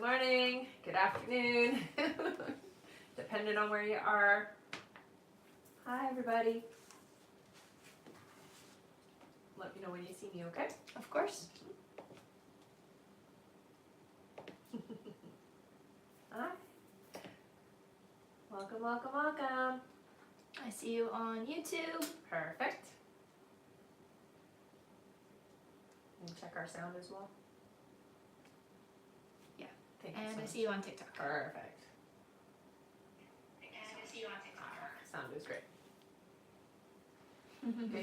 good morning, good afternoon, depending on where you are. Hi, everybody. Let me know when you see me, okay? Of course. Hi. Welcome, welcome, welcome. I see you on YouTube. Perfect. And check our sound as well. Yeah. Thank you And so I much. see you on TikTok. Perfect. And I see you on TikTok. Sound is great.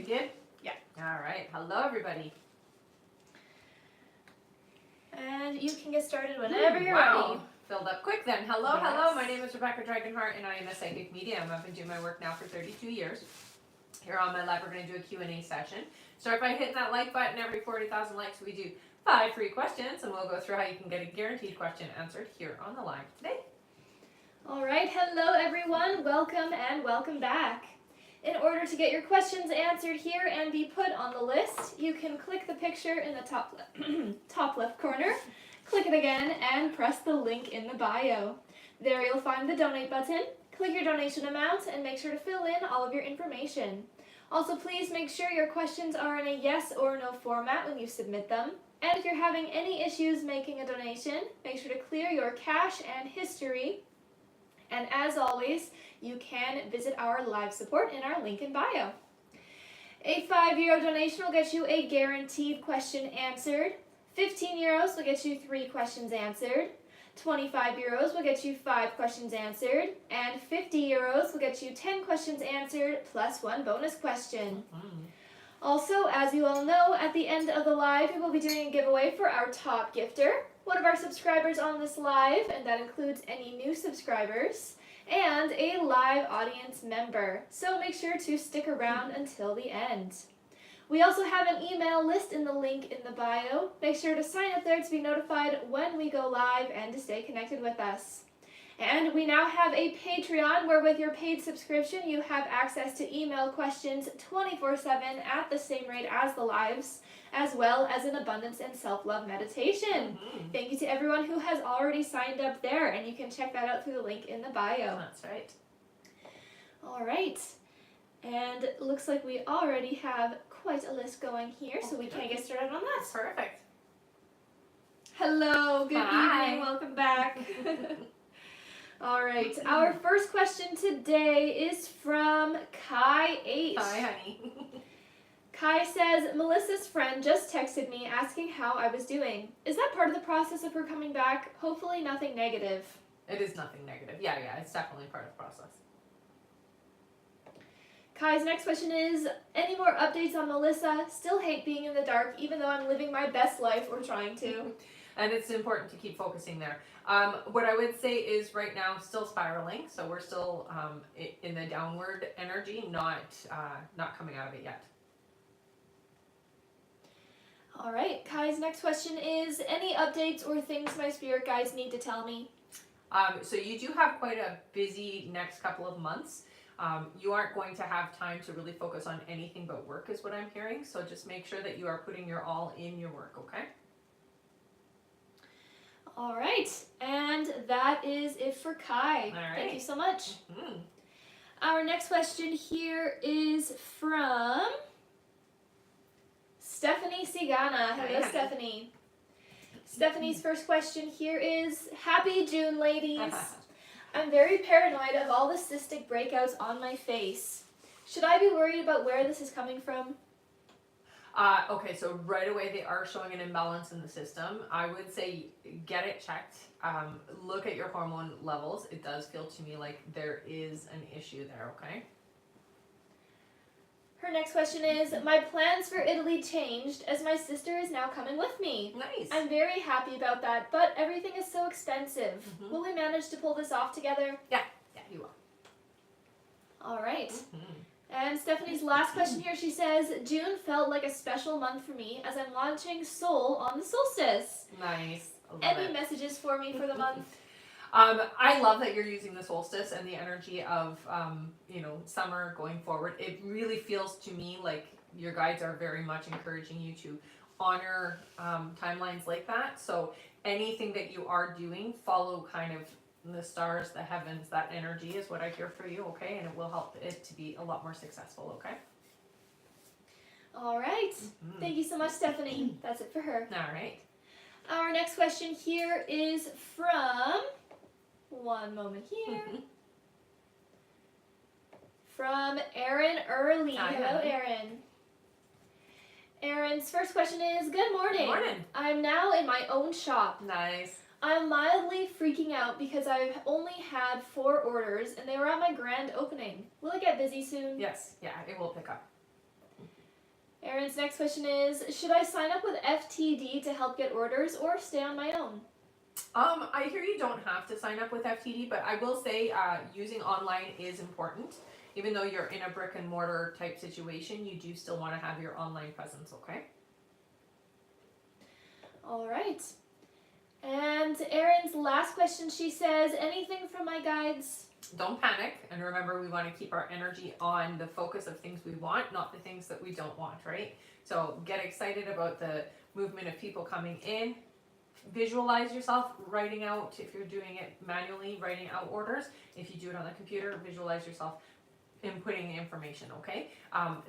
Good? Yeah. All right. Hello, everybody. And you can get started whenever you're Wow. ready. Filled up quick then. Hello, Yes. hello. My name is Rebecca Dragonheart, and I am a psychic medium. I've been doing my work now for 32 years. Here on my live, we're going to do a Q&A session. Start by hitting that like button. Every 40,000 likes, we do 5 free questions, and we'll go through how you can get a guaranteed question answered here on the live today. All right. Hello, everyone. Welcome and welcome back. In order to get your questions answered here and be put on the list, you can click the picture in the top left corner, click it again, and press the link in the bio. There you'll find the donate button. Click your donation amount and make sure to fill in all of your information. Also, please make sure your questions are in a yes or no format when you submit them. And if you're having any issues making a donation, make sure to clear your cache and history. And as always, you can visit our live support in our link in bio. A €5 donation will get you a guaranteed question answered. €15 will get you 3 questions answered. €25 will get you 5 questions answered. And €50 will get you 10 questions answered plus 1 bonus question. Also, as you all know, at the end of the live, we will be doing a giveaway for our top gifter, one of our subscribers on this live, and that includes any new subscribers, and a live audience member. So make sure to stick around until the end. We also have an email list in the link in the bio. Make sure to sign up there to be notified when we go live and to stay connected with us. And we now have a Patreon where with your paid subscription you have access to email questions 24/7 at the same rate as the lives, as well as an abundance and self-love meditation. Thank you to everyone who has already signed up there, and you can check that out through the link in the bio. That's right. All right. And it looks like we already have quite a list going here, so we can get started on that. Perfect. Hello, good Hi. evening, welcome back. All right, our first question today is from Kai H. Hi, honey. Kai says, Melissa's friend just texted me asking how I was doing. Is that part of the process of her coming back? Hopefully nothing negative. It is nothing negative. Yeah, it's definitely part of the process. Kai's next question is, any more updates on Melissa? Still hate being in the dark, even though I'm living my best life or trying to. And it's important to keep focusing there. What I would say is right now still spiraling, so we're still in the downward energy, not coming out of it yet. All right, Kai's next question is, any updates or things my spirit guides need to tell me? So you do have quite a busy next couple of months. You aren't going to have time to really focus on anything but work is what I'm hearing, so just make sure that you are putting your all in your work, okay? All right, and that is it for Kai. All right. Thank you so much. Mm-hmm. Our next question here is from Stephanie Sigana. Hello, Hi. Stephanie. Stephanie's first question here is, Happy June, ladies. I'm very paranoid of all the cystic breakouts on my face. Should I be worried about where this is coming from? Okay, so right away they are showing an imbalance in the system. I would say get it checked. Look at your hormone levels. It does feel to me like there is an issue there, okay? Her next question is, my plans for Italy changed as my sister is now coming with me. Nice. I'm very happy about that, but everything is so expensive. Mm-hmm. Will we manage to pull this off together? Yeah, you will. All right. Mm-hmm. And Stephanie's last question here, she says, June felt like a special month for me as I'm launching Soul on the solstice. Nice. I love Any it. messages for me for the month? I love that you're using the solstice and the energy of, summer going forward. It really feels to me like your guides are very much encouraging you to honor timelines like that. So anything that you are doing, follow kind of the stars, the heavens, that energy is what I hear for you, okay? And it will help it to be a lot more successful, okay? All right. Thank you so much, Stephanie. That's it for her. All right. Our next question here is from, one moment here, from Erin Early. Hi, Hello, honey. Erin. Erin's first question is, good morning. Good morning. I'm now in my own shop. Nice. I'm mildly freaking out because I've only had 4 orders and they were at my grand opening. Will it get busy soon? Yes, yeah, it will pick up. Erin's next question is, should I sign up with FTD to help get orders or stay on my own? I hear you don't have to sign up with FTD, but I will say using online is important. Even though you're in a brick and mortar type situation, you do still want to have your online presence, okay? All right. And Erin's last question, she says, anything from my guides? Don't panic, and remember we want to keep our energy on the focus of things we want, not the things that we don't want, right? So get excited about the movement of people coming in. Visualize yourself writing out, if you're doing it manually, writing out orders. If you do it on the computer, visualize yourself inputting the information, okay?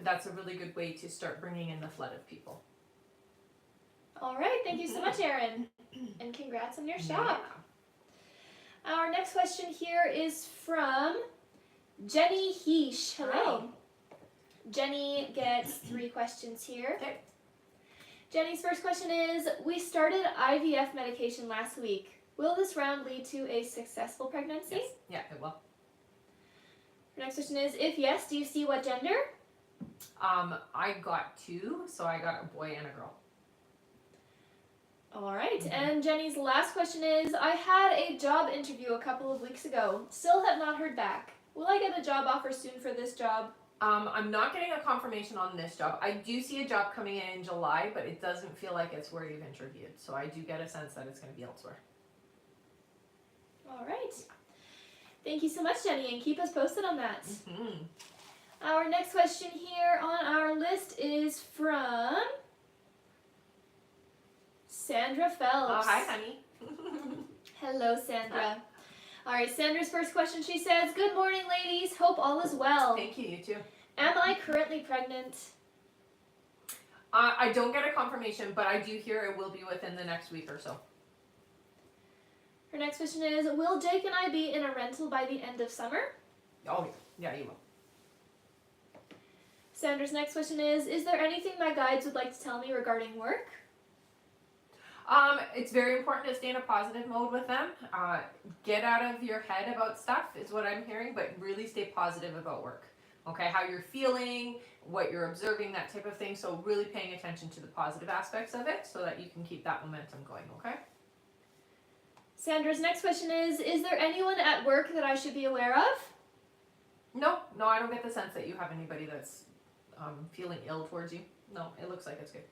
That's a really good way to start bringing in the flood of people. All right, thank you so much, Erin. And congrats on your shop. Yeah. Our next question here is from Jenny Heesh. Hello. Hi. Jenny gets 3 questions here. Okay. Jenny's first question is, we started IVF medication last week. Will this round lead to a successful pregnancy? Yes. Yeah, it will. Her next question is, if yes, do you see what gender? I got 2, so I got a boy and a girl. All right, and Jenny's last question is, I had a job interview a couple of weeks ago. Still have not heard back. Will I get a job offer soon for this job? I'm not getting a confirmation on this job. I do see a job coming in July, but it doesn't feel like it's where you've interviewed. So I do get a sense that it's going to be elsewhere. All right. Thank you so much, Jenny, and keep us posted on that. Mm-hmm. Our next question here on our list is from Sandra Phelps. Oh, hi, honey. Hello, Sandra. All right, Sandra's first question, she says, good morning, ladies. Hope all is well. Thank you, you too. Am I currently pregnant? I don't get a confirmation, but I do hear it will be within the next week or so. Her next question is, will Jake and I be in a rental by the end of summer? Oh, yeah, you will. Sandra's next question is there anything my guides would like to tell me regarding work? It's very important to stay in a positive mode with them. Get out of your head about stuff is what I'm hearing, but really stay positive about work. Okay, how you're feeling, what you're observing, that type of thing. So really paying attention to the positive aspects of it so that you can keep that momentum going, okay? Sandra's next question is there anyone at work that I should be aware of? No, I don't get the sense that you have anybody that's feeling ill towards you. No, it looks like it's good.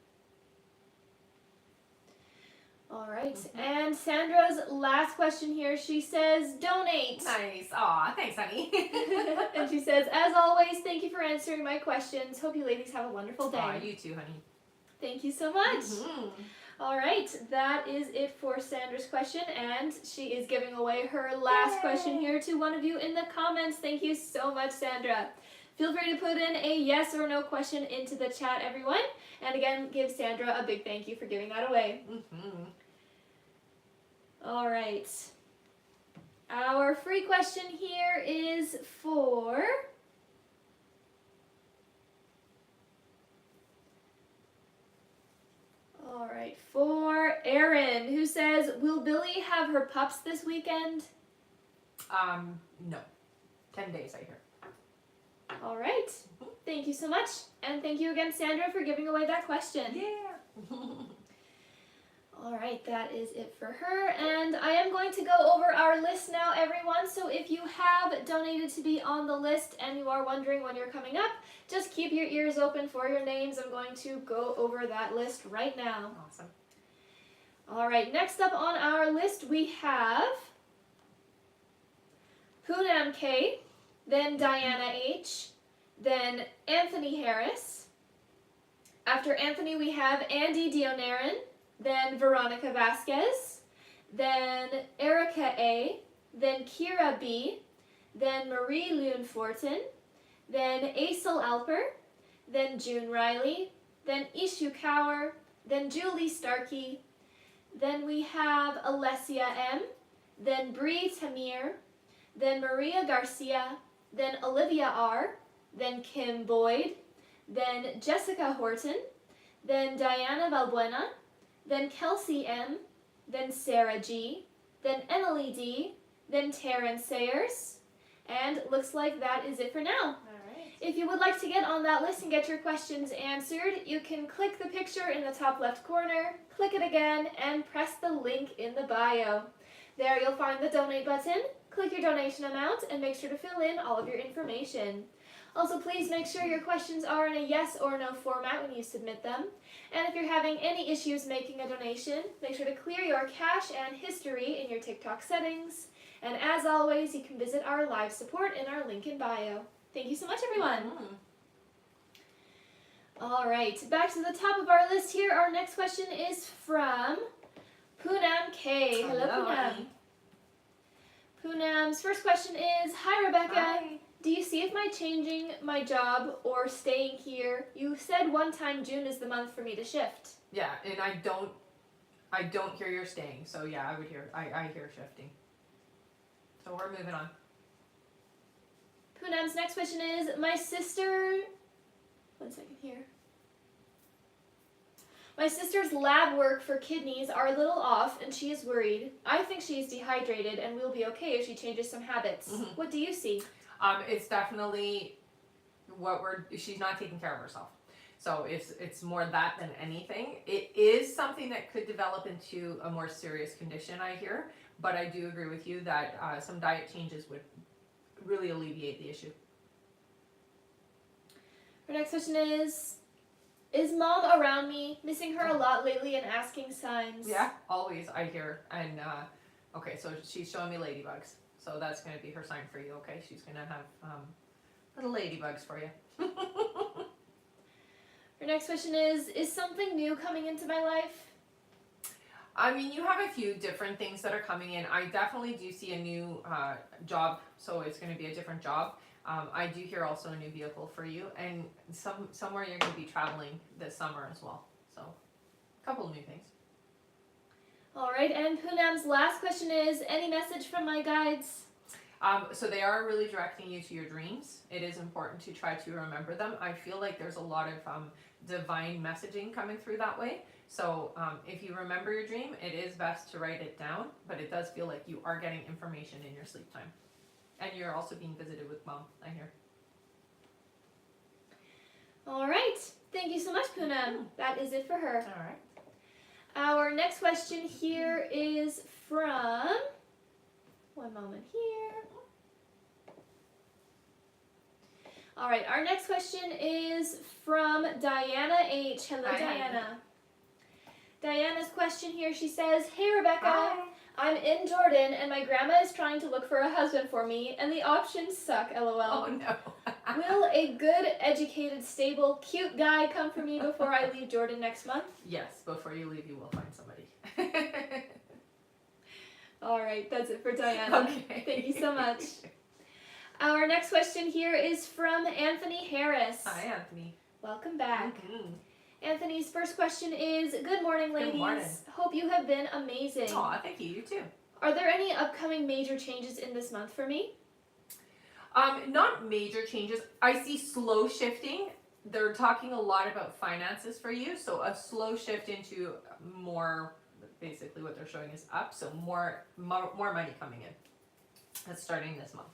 All right, and Sandra's last question here, she says, donate. Nice. Aw, thanks, honey. And she says, as always, thank you for answering my questions. Hope you ladies have a wonderful day. Aw, you too, honey. Thank you so much. Mm-hmm. All right, that is it for Sandra's question, and she is giving away her last question here to one of you in the comments. Thank you so much, Sandra. Feel free to put in a yes or no question into the chat, everyone. And again, give Sandra a big thank you for giving that away. Mm-hmm. All right. Our free question here is for Erin, who says, will Billy have her pups this weekend? No. 10 days, I hear. All right. Thank you so much. And thank you again, Sandra, for giving away that question. Yeah. All right, that is it for her. And I am going to go over our list now, everyone. So if you have donated to be on the list and you are wondering when you're coming up, just keep your ears open for your names. I'm going to go over that list right now. Awesome. All right, next up on our list we have Poonam K, then Diana H, then Anthony Harris, After Anthony, we have Andy Dionaran, then Veronica Vasquez, then Erica A, then Kira B, then Marie Lune-Fortin, then Aisel Alper, then June Riley, then Ishu Kaur, then Julie Starkey, then we have Alessia M, then Bree Tamir, then Maria Garcia, then Olivia R, then Kim Boyd, then Jessica Horton, then Diana Valbuena, then Kelsey M, then Sarah G, then Emily D, then Taryn Sayers, and looks like that is it for now. All right. If you would like to get on that list and get your questions answered, you can click the picture in the top left corner, click it again, and press the link in the bio. There you'll find the donate button, click your donation amount, and make sure to fill in all of your information. Also, please make sure your questions are in a yes or no format when you submit them. And if you're having any issues making a donation, make sure to clear your cache and history in your TikTok settings. And as always, you can visit our live support in our link in bio. Thank you so much, everyone. All right, back to the top of our list here. Our next question is from Poonam K. Hello, Poonam. Poonam's first question is, Hi, Rebecca. Hi. Do you see if my changing my job or staying here? You said one time June is the month for me to shift. Yeah, and I don't hear you're staying. So yeah, I hear shifting. So we're moving on. Poonam's next question is, my sister, one second here. My sister's lab work for kidneys are a little off and she is worried. I think she is dehydrated and will be okay if she changes some habits. Mhm. What do you see? It's definitely she's not taking care of herself. So it's more that than anything. It is something that could develop into a more serious condition, I hear. But I do agree with you that some diet changes would really alleviate the issue. Our next question is Mom around me? Missing her a lot lately and asking signs. Yeah, always I hear. And okay, so she's showing me ladybugs. So that's going to be her sign for you, okay? She's going to have little ladybugs for you. Our next question is something new coming into my life? I mean, you have a few different things that are coming in. I definitely do see a new job, so it's going to be a different job. I do hear also a new vehicle for you, and somewhere you're going to be traveling this summer as well. So, a couple of new things. All right, and Poonam's last question is, any message from my guides? So they are really directing you to your dreams. It is important to try to remember them. I feel like there's a lot of divine messaging coming through that way. So if you remember your dream, it is best to write it down, but it does feel like you are getting information in your sleep time. And you're also being visited with Mom, I hear. All right, thank you so much, Poonam. That is it for her. All right. Our next question here is from, one moment here. All right, our next question is from Diana H. Hello, Hi, Diana. Diana's question here, she says, Hey, Rebecca. Hi. I'm in Jordan and my grandma is trying to look for a husband for me and the options suck, lol. Oh, no. Will a good, educated, stable, cute guy come for me before I leave Jordan next month? Yes, before you leave, you will find somebody. All right, that's it for Diana. Okay. Thank you so much. Our next question here is from Anthony Harris. Hi, Anthony. Welcome back. Mm-hmm. Anthony's first question is, Good morning, ladies. Good morning. Hope you have been amazing. Aw, thank you. You too. Are there any upcoming major changes in this month for me? Not major changes. I see slow shifting. They're talking a lot about finances for you, so a slow shift into more, basically what they're showing is up, so more money coming in. That's starting this month.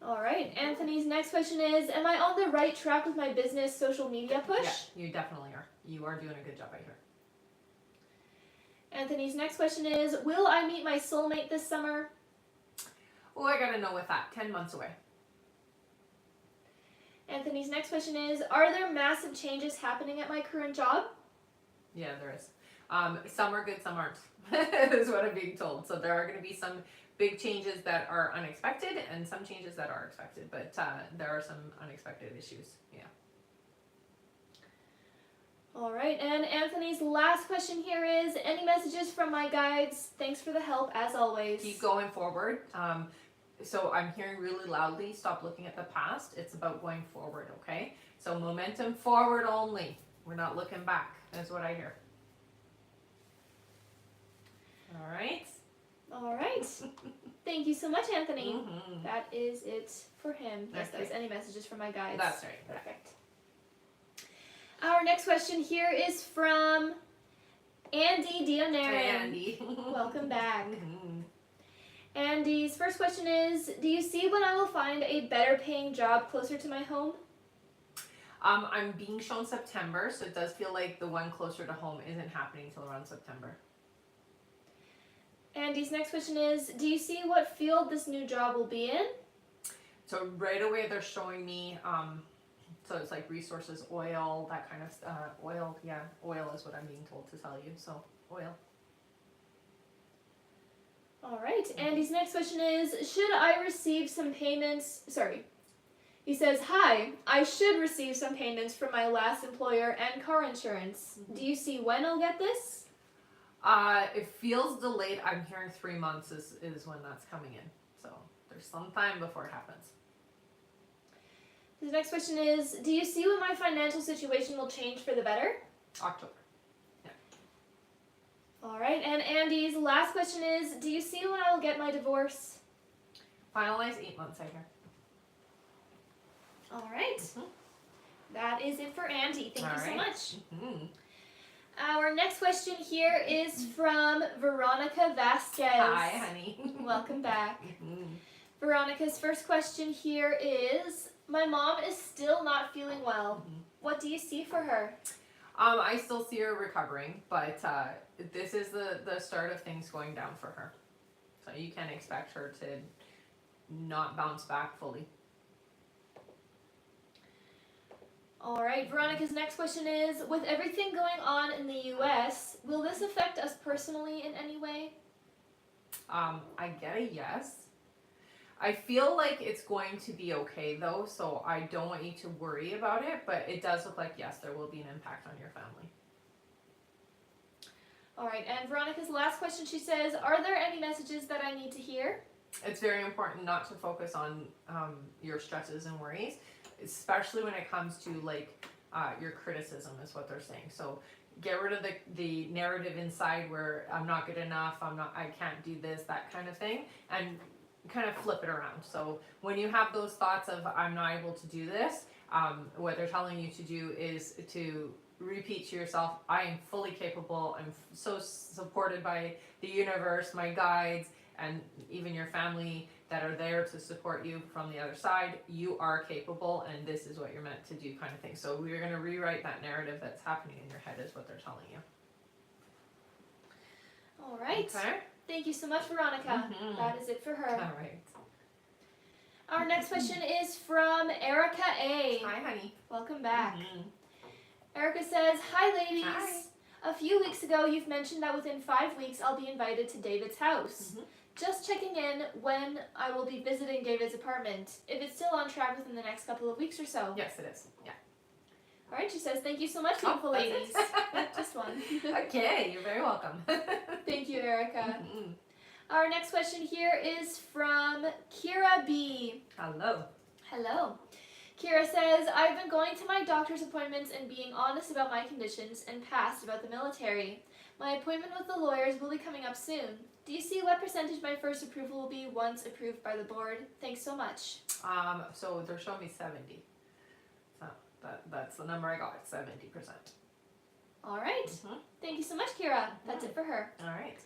All right, Anthony's next question is, am I on the right track with my business social media push? Yeah, you definitely are. You are doing a good job, I hear. Anthony's next question is, will I meet my soulmate this summer? Oh, I gotta know with that. 10 months away. Anthony's next question is, are there massive changes happening at my current job? Yeah, there is. Some are good, some aren't. Is what I'm being told. So there are going to be some big changes that are unexpected and some changes that are expected. But there are some unexpected issues. Yeah. All right, and Anthony's last question here is, any messages from my guides? Thanks for the help, as always. Keep going forward. So I'm hearing really loudly, stop looking at the past. It's about going forward, okay? So momentum forward only. We're not looking back, is what I hear. All right. All right. Thank you so much, Anthony. Mm-hmm. That is it for him. Yes, Okay. there's any messages from my guides. That's right. Perfect. Our next question here is from Andy Dionarin. Hey, Andy. Welcome back. Mm-hmm. Andy's first question is, do you see when I will find a better paying job closer to my home? I'm being shown September, so it does feel like the one closer to home isn't happening until around September. Andy's next question is, do you see what field this new job will be in? So right away they're showing me, so it's like resources, oil, that kind of, oil is what I'm being told to tell you, so oil. All right, Andy's next question is, should I receive some payments, he says, hi, I should receive some payments from my last employer and car insurance. Do you see when I'll get this? It feels delayed. I'm hearing 3 months is when that's coming in, so there's some time before it happens. The next question is, do you see when my financial situation will change for the better? October. All right, and Andy's last question is, do you see when I will get my divorce? Finalize 8 months, I hear. All right. Mm-hmm. That is it for Andy. Thank you so much. Mm-hmm. Our next question here is from Veronica Vasquez. Hi, honey. Welcome back. Mm-hmm. Veronica's first question here is, my mom is still not feeling well. Mm-hmm. What do you see for her? I still see her recovering, but this is the start of things going down for her. So you can expect her to not bounce back fully. All right, Veronica's next question is, with everything going on in the U.S., will this affect us personally in any way? I get a yes. I feel like it's going to be okay though, so I don't want you to worry about it, but it does look like, yes, there will be an impact on your family. All right, and Veronica's last question, she says, are there any messages that I need to hear? It's very important not to focus on your stresses and worries, especially when it comes to like your criticism is what they're saying. So get rid of the narrative inside where I'm not good enough, I can't do this, that kind of thing, and kind of flip it around. So when you have those thoughts of I'm not able to do this, what they're telling you to do is to repeat to yourself, I am fully capable, I'm so supported by the universe, my guides, and even your family that are there to support you from the other side. You are capable, and this is what you're meant to do, kind of thing. So we're going to rewrite that narrative that's happening in your head is what they're telling you. All right. Okay. Thank you so much, Veronica. Mhm. That is it for her. All right. Our next question is from Erica A. Hi, honey. Welcome back. Mhm. Erica says, hi ladies. Hi. A few weeks ago, you've mentioned that within 5 weeks, I'll be invited to David's house. Mhm. Just checking in when I will be visiting David's apartment, if it's still on track within the next couple of weeks or so. Yes, it is. Yeah. All right, she says, thank you so much, beautiful that's ladies. it. Just one. Okay, you're very welcome. Thank you, Erica. Mhm. Our next question here is from Kira B. Hello. Hello. Kira says, I've been going to my doctor's appointments and being honest about my conditions and past about the military. My appointment with the lawyers will be coming up soon. Do you see what percentage my first approval will be once approved by the board? Thanks so much. So they're showing me 70. So that's the number I got, 70%. All right. Mhm. Thank you so much, Kira. That's it for her. All right.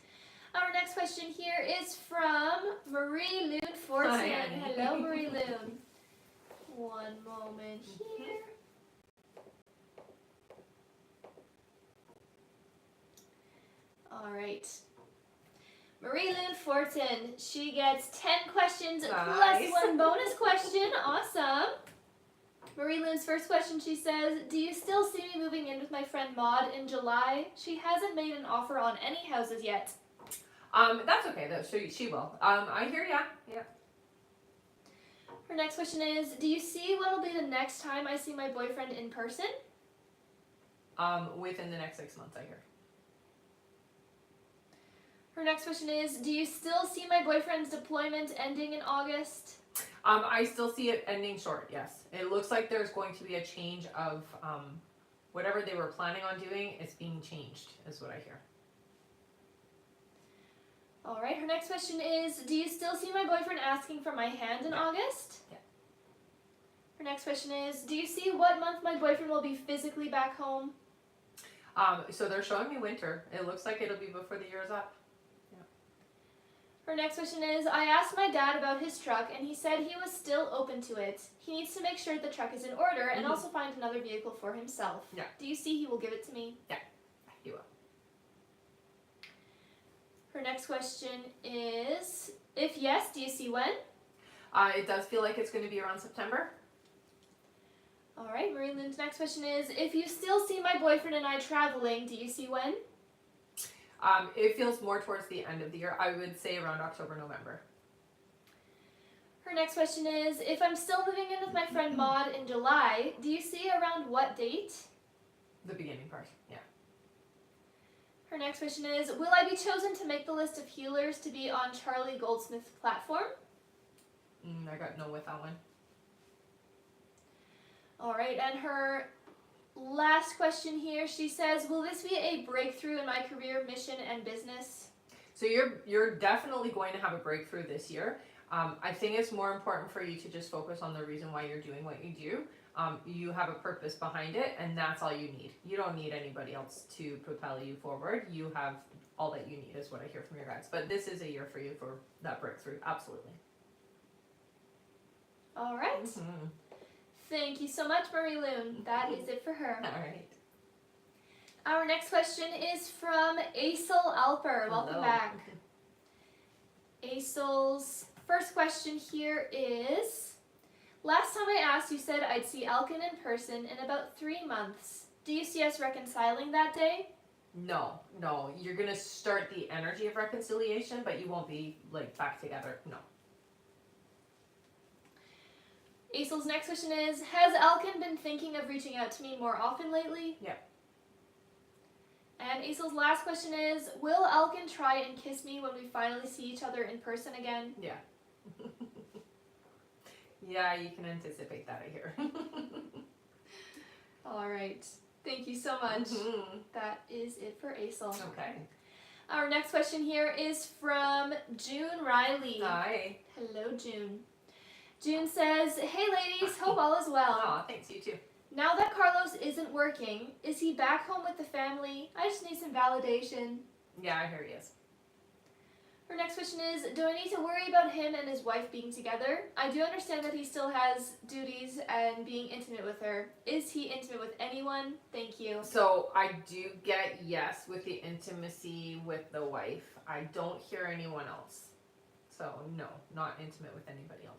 Our next question here is from Marie Loon Fortune. Hi, Annie. Hello, Marie Loon. One moment here. All right. Marie Loon Fortin, she gets 10 questions Nice. plus one bonus question. Awesome. Marie Loon's first question, she says, do you still see me moving in with my friend Maud in July? She hasn't made an offer on any houses yet. That's okay though. She will. I hear ya. Yeah. Her next question is, do you see what will be the next time I see my boyfriend in person? Within the next 6 months, I hear. Her next question is, do you still see my boyfriend's deployment ending in August? I still see it ending short, yes. It looks like there's going to be a change of whatever they were planning on doing, it's being changed, is what I hear. All right, her next question is, do you still see my boyfriend asking for my hand in August? Yeah. Her next question is, do you see what month my boyfriend will be physically back home? So they're showing me winter. It looks like it'll be before the year is up. Her next question is, I asked my dad about his truck and he said he was still open to it. He needs to make sure the truck is in order and also find another vehicle for himself. Yeah. Do you see he will give it to me? Yeah, he will. Her next question is, if yes, do you see when? It does feel like it's going to be around September. All right, Marie Lynn's next question is, if you still see my boyfriend and I traveling, do you see when? It feels more towards the end of the year. I would say around October, November. Her next question is, if I'm still moving in with my friend Maud in July, do you see around what date? The beginning part, yeah. Her next question is, will I be chosen to make the list of healers to be on Charlie Goldsmith's platform? I got no with that one. All right, and her last question here, she says, will this be a breakthrough in my career, mission, and business? So you're definitely going to have a breakthrough this year. I think it's more important for you to just focus on the reason why you're doing what you do. You have a purpose behind it, and that's all you need. You don't need anybody else to propel you forward. You have all that you need, is what I hear from your guides. But this is a year for you for that breakthrough, absolutely. All right. Mm-hmm. Thank you so much, Marie Loon. That is it for her. All right. Our next question is from Aisel Alper. Welcome Hello. back. Aisel's first question here is, last time I asked, you said I'd see Elkin in person in about 3 months. Do you see us reconciling that day? No. You're going to start the energy of reconciliation, but you won't be like back together. No. Aisel's next question is, has Elkin been thinking of reaching out to me more often lately? Yeah. And Aisel's last question is, will Elkin try and kiss me when we finally see each other in person again? Yeah. Yeah, you can anticipate that, I hear. All right. Thank you so much. Mm-hmm. That is it for Aisel. Okay. Our next question here is from June Riley. Hi. Hello, June. June says, hey ladies, hope all is well. Aw, thanks, you too. Now that Carlos isn't working, is he back home with the family? I just need some validation. Yeah, I hear he is. Her next question is, do I need to worry about him and his wife being together? I do understand that he still has duties and being intimate with her. Is he intimate with anyone? Thank you. So I do get yes with the intimacy with the wife. I don't hear anyone else. So no, not intimate with anybody else.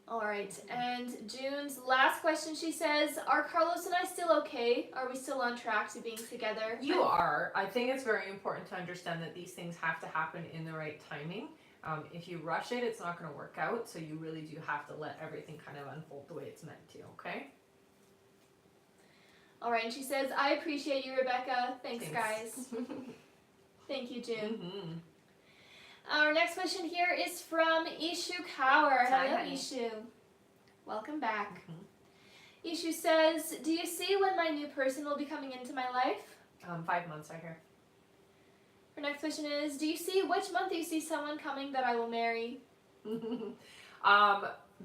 All right, and June's last question, she says, are Carlos and I still okay? Are we still on track to being together? You are. I think it's very important to understand that these things have to happen in the right timing. If you rush it, it's not going to work out. So you really do have to let everything kind of unfold the way it's meant to, okay? All right, and she says, I appreciate you, Rebecca. Thanks. Guys. Thank you, June. Mm-hmm. Our next question here is from Ishu Kaur. Hi, Hello, honey. Ishu. Welcome back. Mm-hmm. Ishu says, do you see when my new person will be coming into my life? 5 months, I hear. Her next question is, do you see which month you see someone coming that I will marry?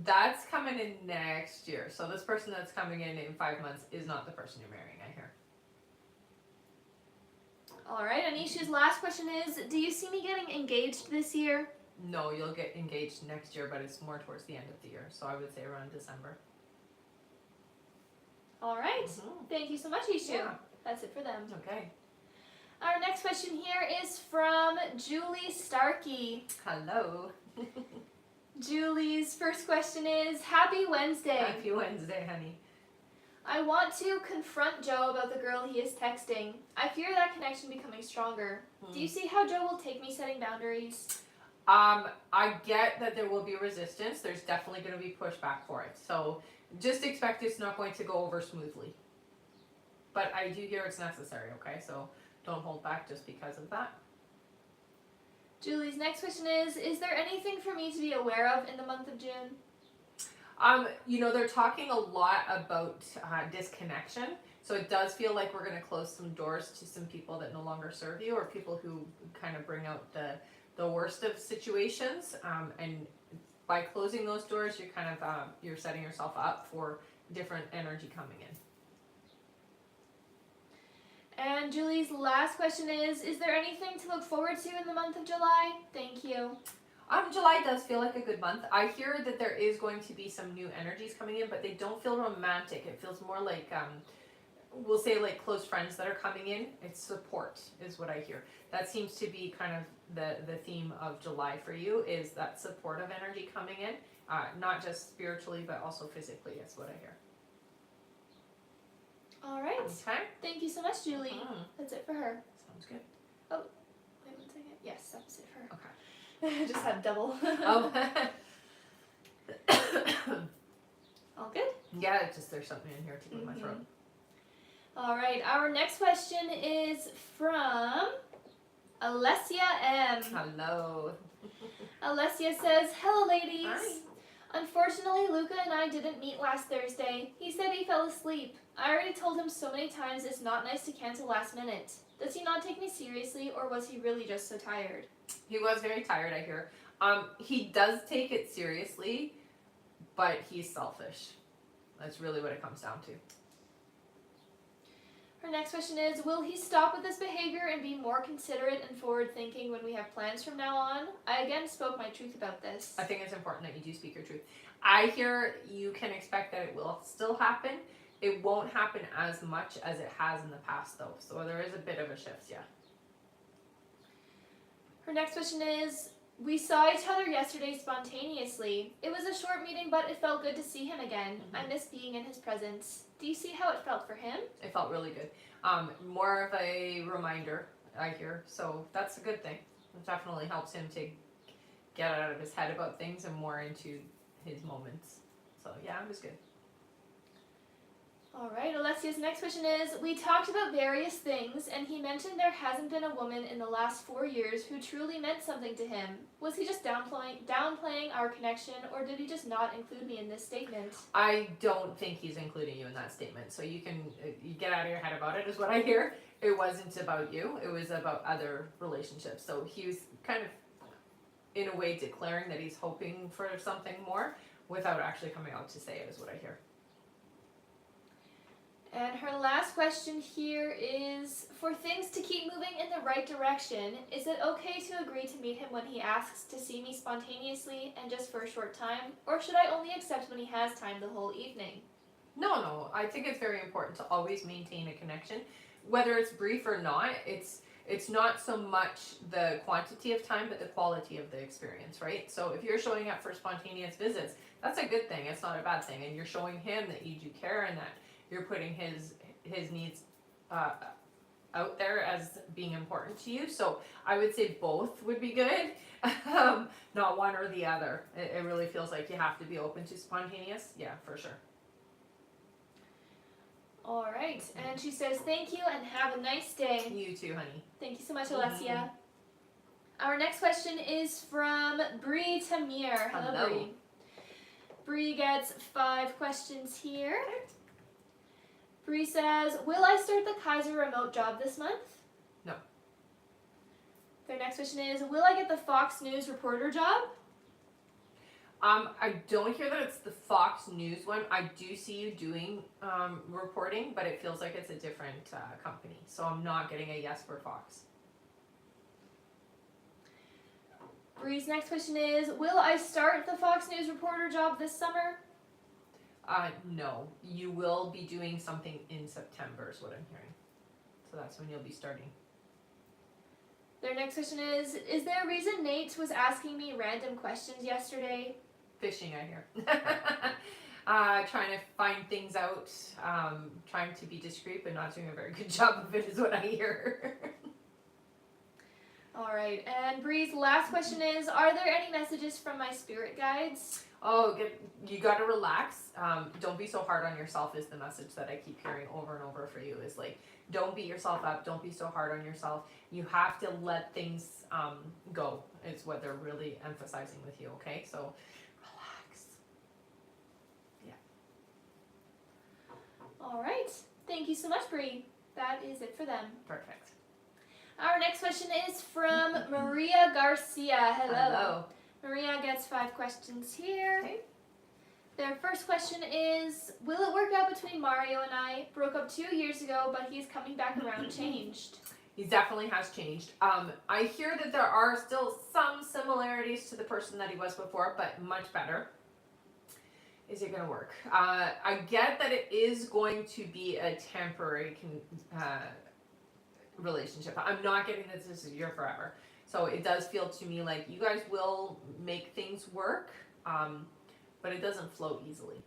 That's coming in next year. So this person that's coming in 5 months is not the person you're marrying, I hear. All right, and Ishu's last question is, do you see me getting engaged this year? No, you'll get engaged next year, but it's more towards the end of the year. So I would say around December. All right. Mhm. Thank you so much, Ishu. Yeah. That's it for them. Okay. Our next question here is from Julie Starkey. Hello. Julie's first question is, Happy Wednesday. Happy Wednesday, honey. I want to confront Joe about the girl he is texting. I fear that connection becoming stronger. Do you see how Joe will take me setting boundaries? I get that there will be resistance. There's definitely going to be pushback for it. So just expect it's not going to go over smoothly. But I do hear it's necessary, okay? So don't hold back just because of that. Julie's next question is there anything for me to be aware of in the month of June? They're talking a lot about disconnection. So it does feel like we're going to close some doors to some people that no longer serve you, or people who kind of bring out the worst of situations. And by closing those doors, you're kind of you're setting yourself up for different energy coming in. And Julie's last question is there anything to look forward to in the month of July? Thank you. July does feel like a good month. I hear that there is going to be some new energies coming in, but they don't feel romantic. It feels more like, we'll say like close friends that are coming in. It's support is what I hear. That seems to be kind of the theme of July for you, is that supportive energy coming in, not just spiritually, but also physically is what I hear. All right. Okay. Thank you so much, Julie. Mm-hmm. That's it for her. Sounds good. Oh, wait 1 second. Yes, that was it for her. Okay. Just had double. Oh. All good? Yeah, it's just there's something in here tickling my throat. All right, our next question is from Alessia M. Hello. Alessia says, hello ladies. Hi. Unfortunately, Luca and I didn't meet last Thursday. He said he fell asleep. I already told him so many times it's not nice to cancel last minute. Does he not take me seriously, or was he really just so tired? He was very tired, I hear. He does take it seriously, but he's selfish. That's really what it comes down to. Her next question is, will he stop with this behavior and be more considerate and forward-thinking when we have plans from now on? I again spoke my truth about this. I think it's important that you do speak your truth. I hear you can expect that it will still happen. It won't happen as much as it has in the past, though. So there is a bit of a shift, yeah. Her next question is, we saw each other yesterday spontaneously. It was a short meeting, but it felt good to see him again. I miss being in his presence. Do you see how it felt for him? It felt really good. More of a reminder, I hear. So that's a good thing. It definitely helps him to get out of his head about things and more into his moments. So yeah, it was good. All right, Alessia's next question is, we talked about various things, and he mentioned there hasn't been a woman in the last 4 years who truly meant something to him. Was he just downplaying our connection, or did he just not include me in this statement? I don't think he's including you in that statement. So you can you get out of your head about it, is what I hear. It wasn't about you. It was about other relationships. So he was kind of, in a way, declaring that he's hoping for something more without actually coming out to say it, is what I hear. And her last question here is, for things to keep moving in the right direction, is it okay to agree to meet him when he asks to see me spontaneously and just for a short time? Or should I only accept when he has time the whole evening? No. I think it's very important to always maintain a connection. Whether it's brief or not, it's not so much the quantity of time, but the quality of the experience, right? So if you're showing up for spontaneous visits, that's a good thing. It's not a bad thing. And you're showing him that you do care and that you're putting his needs out there as being important to you. So I would say both would be good, not one or the other. It really feels like you have to be open to spontaneous. Yeah, for sure. All right, and she says, thank you and have a nice day. You too, honey. Thank you so much, Alessia. Our next question is from Bree Tamir. Hello, Bree. Bree gets 5 questions here. Bree says, will I start the Kaiser remote job this month? No. Their next question is, will I get the Fox News reporter job? I don't hear that it's the Fox News one. I do see you doing reporting, but it feels like it's a different company. So I'm not getting a yes for Fox. Bree's next question is, will I start the Fox News reporter job this summer? No. You will be doing something in September is what I'm hearing. So that's when you'll be starting. Their next question is there a reason Nate was asking me random questions yesterday? Fishing, I hear. Trying to find things out, trying to be discreet, but not doing a very good job of it is what I hear. All right, and Bree's last question is, are there any messages from my spirit guides? You got to relax. Don't be so hard on yourself is the message that I keep hearing over and over for you is like, don't beat yourself up. Don't be so hard on yourself. You have to let things go is what they're really emphasizing with you, okay? So relax. Yeah. All right. Thank you so much, Bree. That is it for them. Perfect. Our next question is from Maria Garcia. Hello. Maria gets 5 questions here. Okay. Their first question is, will it work out between Mario and I? Broke up 2 years ago, but he's coming back around changed. He definitely has changed. I hear that there are still some similarities to the person that he was before, but much better. Is it going to work? I get that it is going to be a temporary relationship. I'm not getting that this is your forever. So it does feel to me like you guys will make things work, but it doesn't flow easily.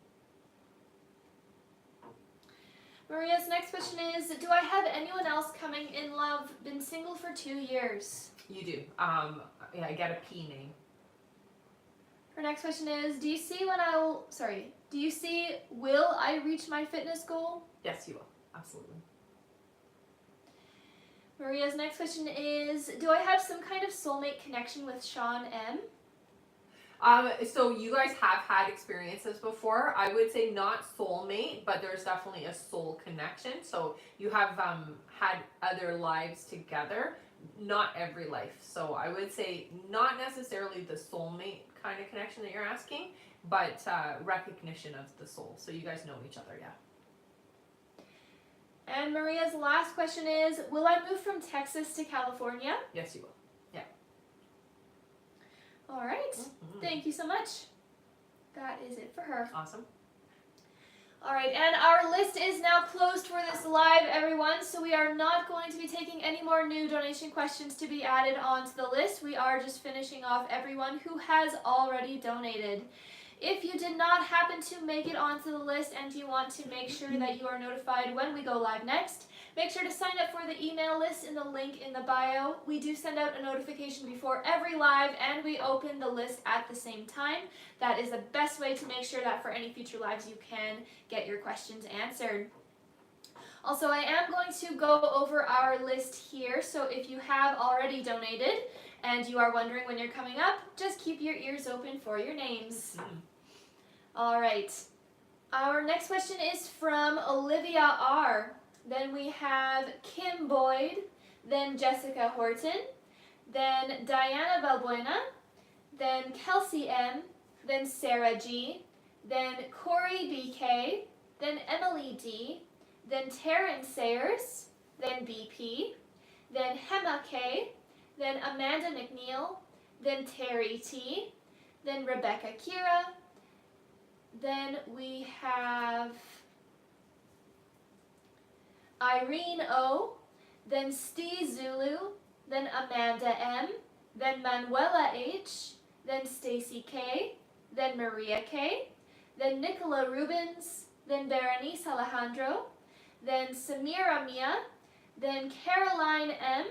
Maria's next question is, do I have anyone else coming in love? Been single for 2 years. You do. Yeah, I get a P name. Her next question is, do you see will I reach my fitness goal? Yes, you will. Absolutely. Maria's next question is, do I have some kind of soulmate connection with Sean M? So you guys have had experiences before. I would say not soulmate, but there's definitely a soul connection. So you have had other lives together, not every life. So I would say not necessarily the soulmate kind of connection that you're asking, but recognition of the soul. So you guys know each other, yeah. And Maria's last question is, will I move from Texas to California? Yes, you will. Yeah. All right. Thank you so much. That is it for her. Awesome. All right, and our list is now closed for this live, everyone, so we are not going to be taking any more new donation questions to be added onto the list. We are just finishing off everyone who has already donated. If you did not happen to make it onto the list and you want to make sure that you are notified when we go live next, make sure to sign up for the email list in the link in the bio. We do send out a notification before every live and we open the list at the same time. That is the best way to make sure that for any future lives you can get your questions answered. Also, I am going to go over our list here, so if you have already donated and you are wondering when you're coming up, just keep your ears open for your names. All right. Our next question is from Olivia R. Then we have Kim Boyd, then Jessica Horton, then Diana Valbuena, then Kelsey M, then Sarah G, then Corey BK, then Emily D, then Taryn Sayers, then BP, then Hema K, then Amanda McNeil, then Terry T, then Rebecca Kira, then we have Irene O, then Steve Zulu, then Amanda M, then Manuela H, then Stacy K, then Maria K, then Nicola Rubens, then Berenice Alejandro, then Samira Mia, then Caroline M,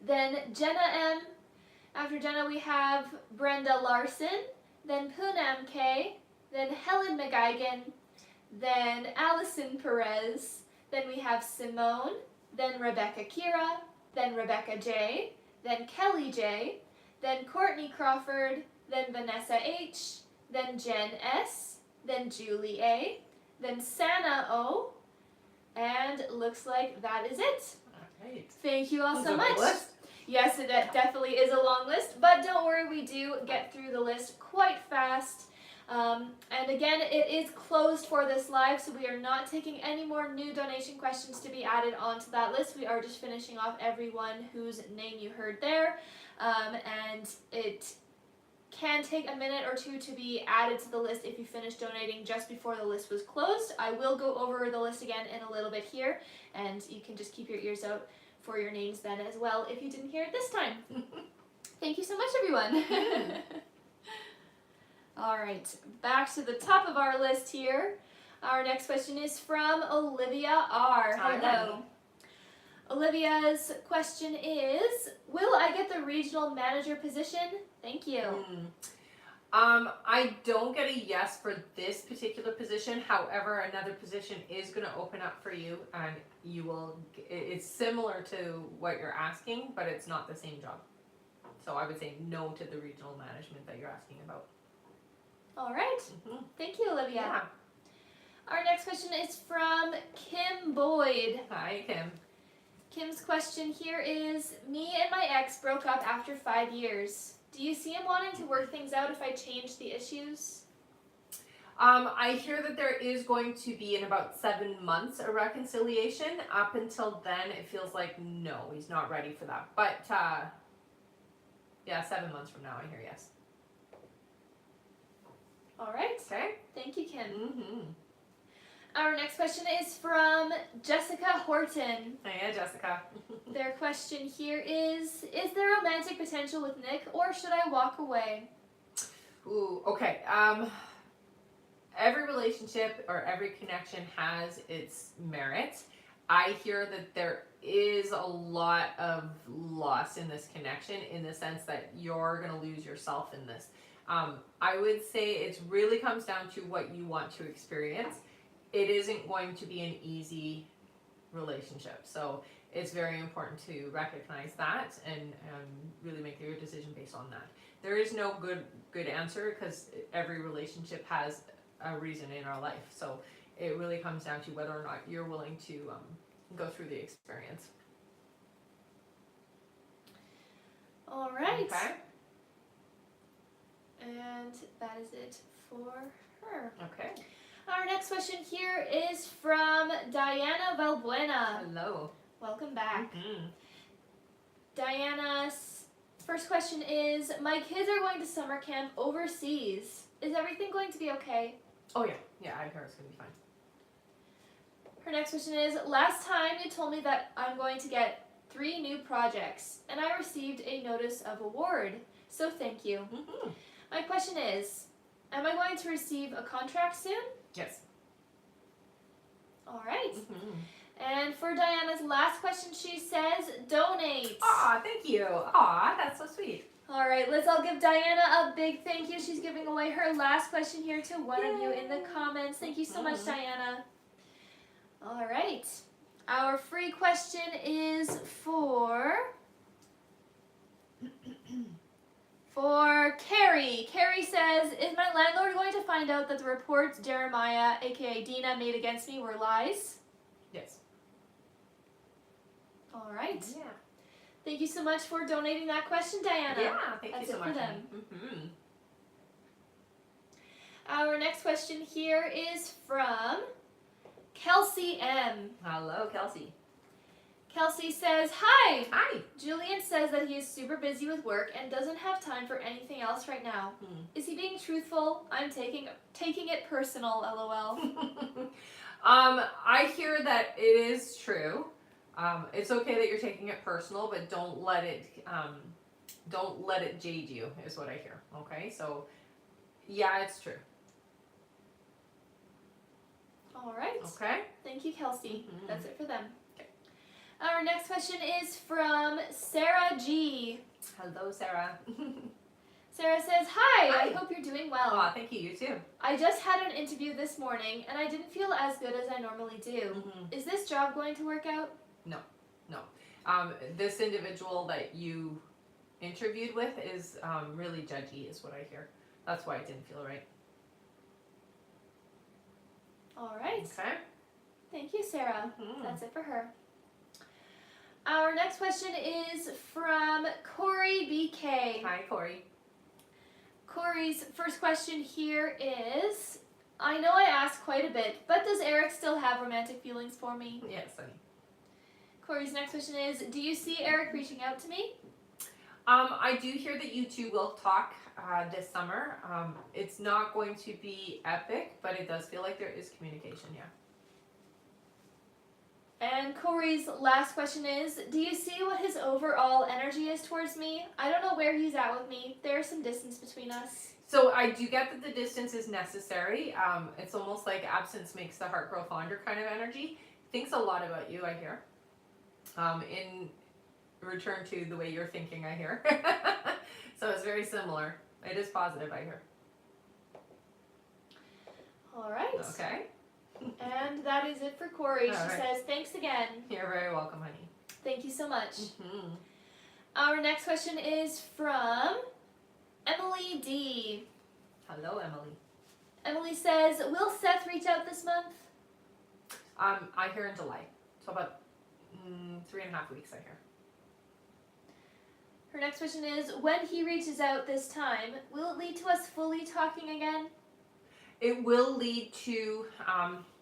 then Jenna M. After Jenna we have Brenda Larson, then Poonam K, then Helen McGuigan, then Allison Perez, then we have Simone, then Rebecca Kira, then Rebecca J, then Kelly J, then Courtney Crawford, then Vanessa H, then Jen S, then Julie A, then Sana O, and looks like that is it. All right. Thank you all so much. List. Yes, it definitely is a long list, but don't worry, we do get through the list quite fast. And again, it is closed for this live, so we are not taking any more new donation questions to be added onto that list. We are just finishing off everyone whose name you heard there, and it can take a minute or two to be added to the list if you finish donating just before the list was closed. I will go over the list again in a little bit here, and you can just keep your ears out for your names then as well if you didn't hear it this time. Thank you so much, everyone. All right, back to the top of our list here. Our next question is from Olivia R. Hello. Olivia's question is, will I get the regional manager position? Thank you. I don't get a yes for this particular position. However, another position is going to open up for you, and you will. It's similar to what you're asking, but it's not the same job. So I would say no to the regional management that you're asking about. All right. Thank you, Olivia. Yeah. Our next question is from Kim Boyd. Hi, Kim. Kim's question here is, me and my ex broke up after 5 years. Do you see him wanting to work things out if I change the issues? I hear that there is going to be in about 7 months a reconciliation. Up until then, it feels like no, he's not ready for that. But yeah, 7 months from now, I hear yes. All right. Okay. Thank you, Kim. Mm-hmm. Our next question is from Jessica Horton. Yeah, Jessica. Their question here is there romantic potential with Nick, or should I walk away? Ooh, okay. Every relationship or every connection has its merits. I hear that there is a lot of loss in this connection, in the sense that you're going to lose yourself in this. I would say it really comes down to what you want to experience. It isn't going to be an easy relationship. So it's very important to recognize that and really make your decision based on that. There is no good answer, because every relationship has a reason in our life. So it really comes down to whether or not you're willing to go through the experience. All right. Okay. And that is it for her. Okay. Our next question here is from Diana Valbuena. Hello. Welcome back. Mm-hmm. Diana's first question is, my kids are going to summer camp overseas. Is everything going to be okay? Oh yeah. Yeah, I hear it's going to be fine. Her next question is, last time you told me that I'm going to get 3 new projects, and I received a notice of award. So thank you. Mm-hmm. My question is, am I going to receive a contract soon? Yes. All right. Mm-hmm. And for Diana's last question, she says, donate. Aw, thank you. Aw, that's so sweet. All right, let's all give Diana a big thank you. She's giving away her last question here to one of you in the comments. Thank you so much, Diana. All right. Our free question is for Carrie. Carrie says, is my landlord going to find out that the reports Jeremiah, aka Dina, made against me were lies? Yes. All right. Yeah. Thank you so much for donating that question, Diana. Yeah, thank That's you so it for much. them. Mm-hmm. Our next question here is from Kelsey M. Hello, Kelsey. Kelsey says, hi! Hi. Julian says that he is super busy with work and doesn't have time for anything else right now. Is he being truthful? I'm taking it personal, lol. I hear that it is true. It's okay that you're taking it personal, but don't let it jade you, is what I hear. Okay, so yeah, it's true. All right. Okay. Thank you, Kelsey. Mm-hmm. That's it for them. Okay. Our next question is from Sarah G. Hello, Sarah. Sarah says, hi, Hi. I hope you're doing well. Aw, thank you. You too. I just had an interview this morning and I didn't feel as good as I normally do. Mm-hmm. Is this job going to work out? No. This individual that you interviewed with is really judgy, is what I hear. That's why it didn't feel right. All right. Okay. Thank you, Sarah. Mm-hmm. That's it for her. Our next question is from Corey BK. Hi, Corey. Corey's first question here is, I know I asked quite a bit, but does Eric still have romantic feelings for me? Yes, honey. Corey's next question is, do you see Eric reaching out to me? I do hear that you two will talk this summer. It's not going to be epic, but it does feel like there is communication, yeah. And Corey's last question is, do you see what his overall energy is towards me? I don't know where he's at with me. There's some distance between us. So I do get that the distance is necessary. It's almost like absence makes the heart grow fonder kind of energy. Thinks a lot about you, I hear. In return to the way you're thinking, I hear. So it's very similar. It is positive, I hear. All right. Okay. And that is it for Corey. All She right. says, thanks again. You're very welcome, honey. Thank you so much. Mm-hmm. Our next question is from Emily D. Hello, Emily. Emily says, will Seth reach out this month? I hear in July, so about 3.5 weeks. I hear. Her next question is, when he reaches out this time, will it lead to us fully talking again? It will lead to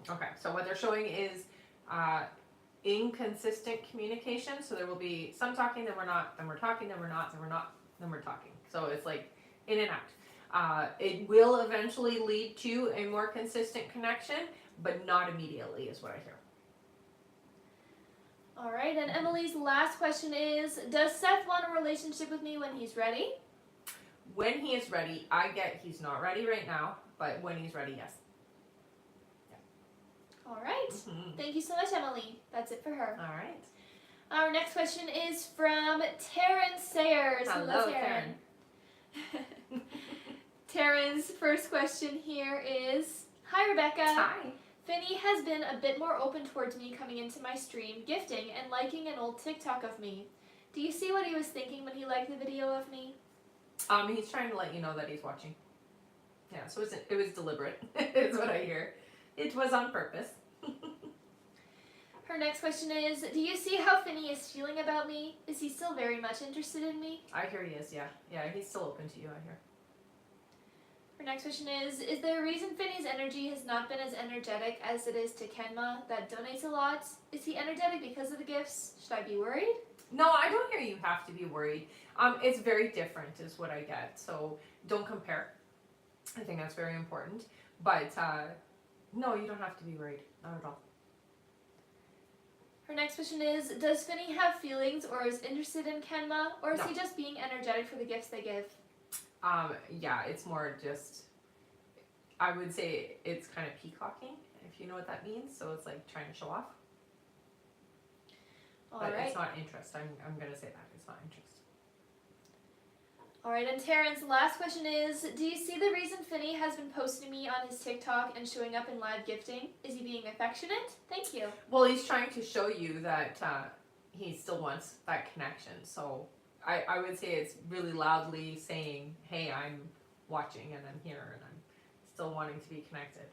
okay. So what they're showing is inconsistent communication. So there will be some talking, then we're not, then we're talking, then we're not, then we're not, then we're talking. So it's like in and out. It will eventually lead to a more consistent connection, but not immediately, is what I hear. All right, and Emily's last question is, does Seth want a relationship with me when he's ready? When he is ready, I get he's not ready right now, but when he's ready, yes. All right. Mm-hmm. Thank you so much, Emily. That's it for her. All right. Our next question is from Taryn Sayers. Hello, Taryn. Taryn's first question here is, hi, Rebecca. Hi. Finny has been a bit more open towards me coming into my stream, gifting and liking an old TikTok of me. Do you see what he was thinking when he liked the video of me? He's trying to let you know that he's watching. Yeah, so it was deliberate, is what I hear. It was on purpose. Her next question is, do you see how Finny is feeling about me? Is he still very much interested in me? I hear he is, yeah. Yeah, he's still open to you, I hear. Her next question is there a reason Finny's energy has not been as energetic as it is to Kenma that donates a lot? Is he energetic because of the gifts? Should I be worried? No, I don't hear you have to be worried. It's very different is what I get, so don't compare. I think that's very important. But no, you don't have to be worried, not at all. Her next question is, does Finny have feelings or is interested in Kenma, or is No. he just being energetic for the gifts they give? Yeah, it's more just, I would say it's kind of peacocking, if you know what that means. So it's like trying to show off. But it's not interest. I'm going to say that. It's not interest. Alright, and Taryn's last question is, do you see the reason Finny has been posting me on his TikTok and showing up in live gifting? Is he being affectionate? Thank you. Well, he's trying to show you that he still wants that connection. So I would say it's really loudly saying, hey, I'm watching and I'm here and I'm still wanting to be connected.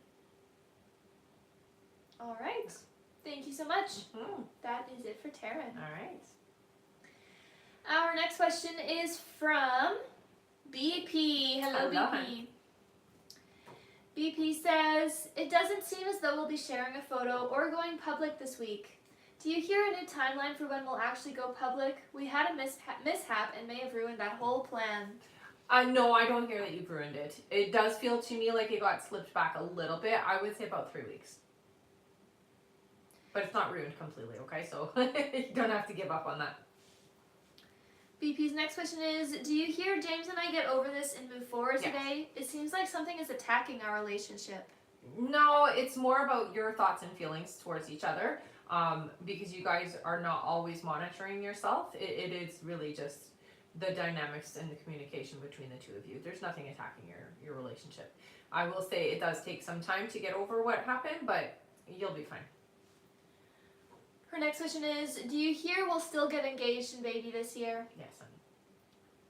Alright. Thank you so much. Mm-hmm. That is it for Taryn. All right. Our next question is from BP. Hello, Hello. BP. BP says, it doesn't seem as though we'll be sharing a photo or going public this week. Do you hear a new timeline for when we'll actually go public? We had a mishap and may have ruined that whole plan. No, I don't hear that you've ruined it. It does feel to me like it got slipped back a little bit. I would say about 3 weeks. But it's not ruined completely, okay? So you don't have to give up on that. BP's next question is, do you hear James and I get over this and move forward Yes. today? It seems like something is attacking our relationship. No, it's more about your thoughts and feelings towards each other. Because you guys are not always monitoring yourself. It is really just the dynamics and the communication between the two of you. There's nothing attacking your relationship. I will say it does take some time to get over what happened, but you'll be fine. Her next question is, do you hear we'll still get engaged and baby this year? Yes, honey.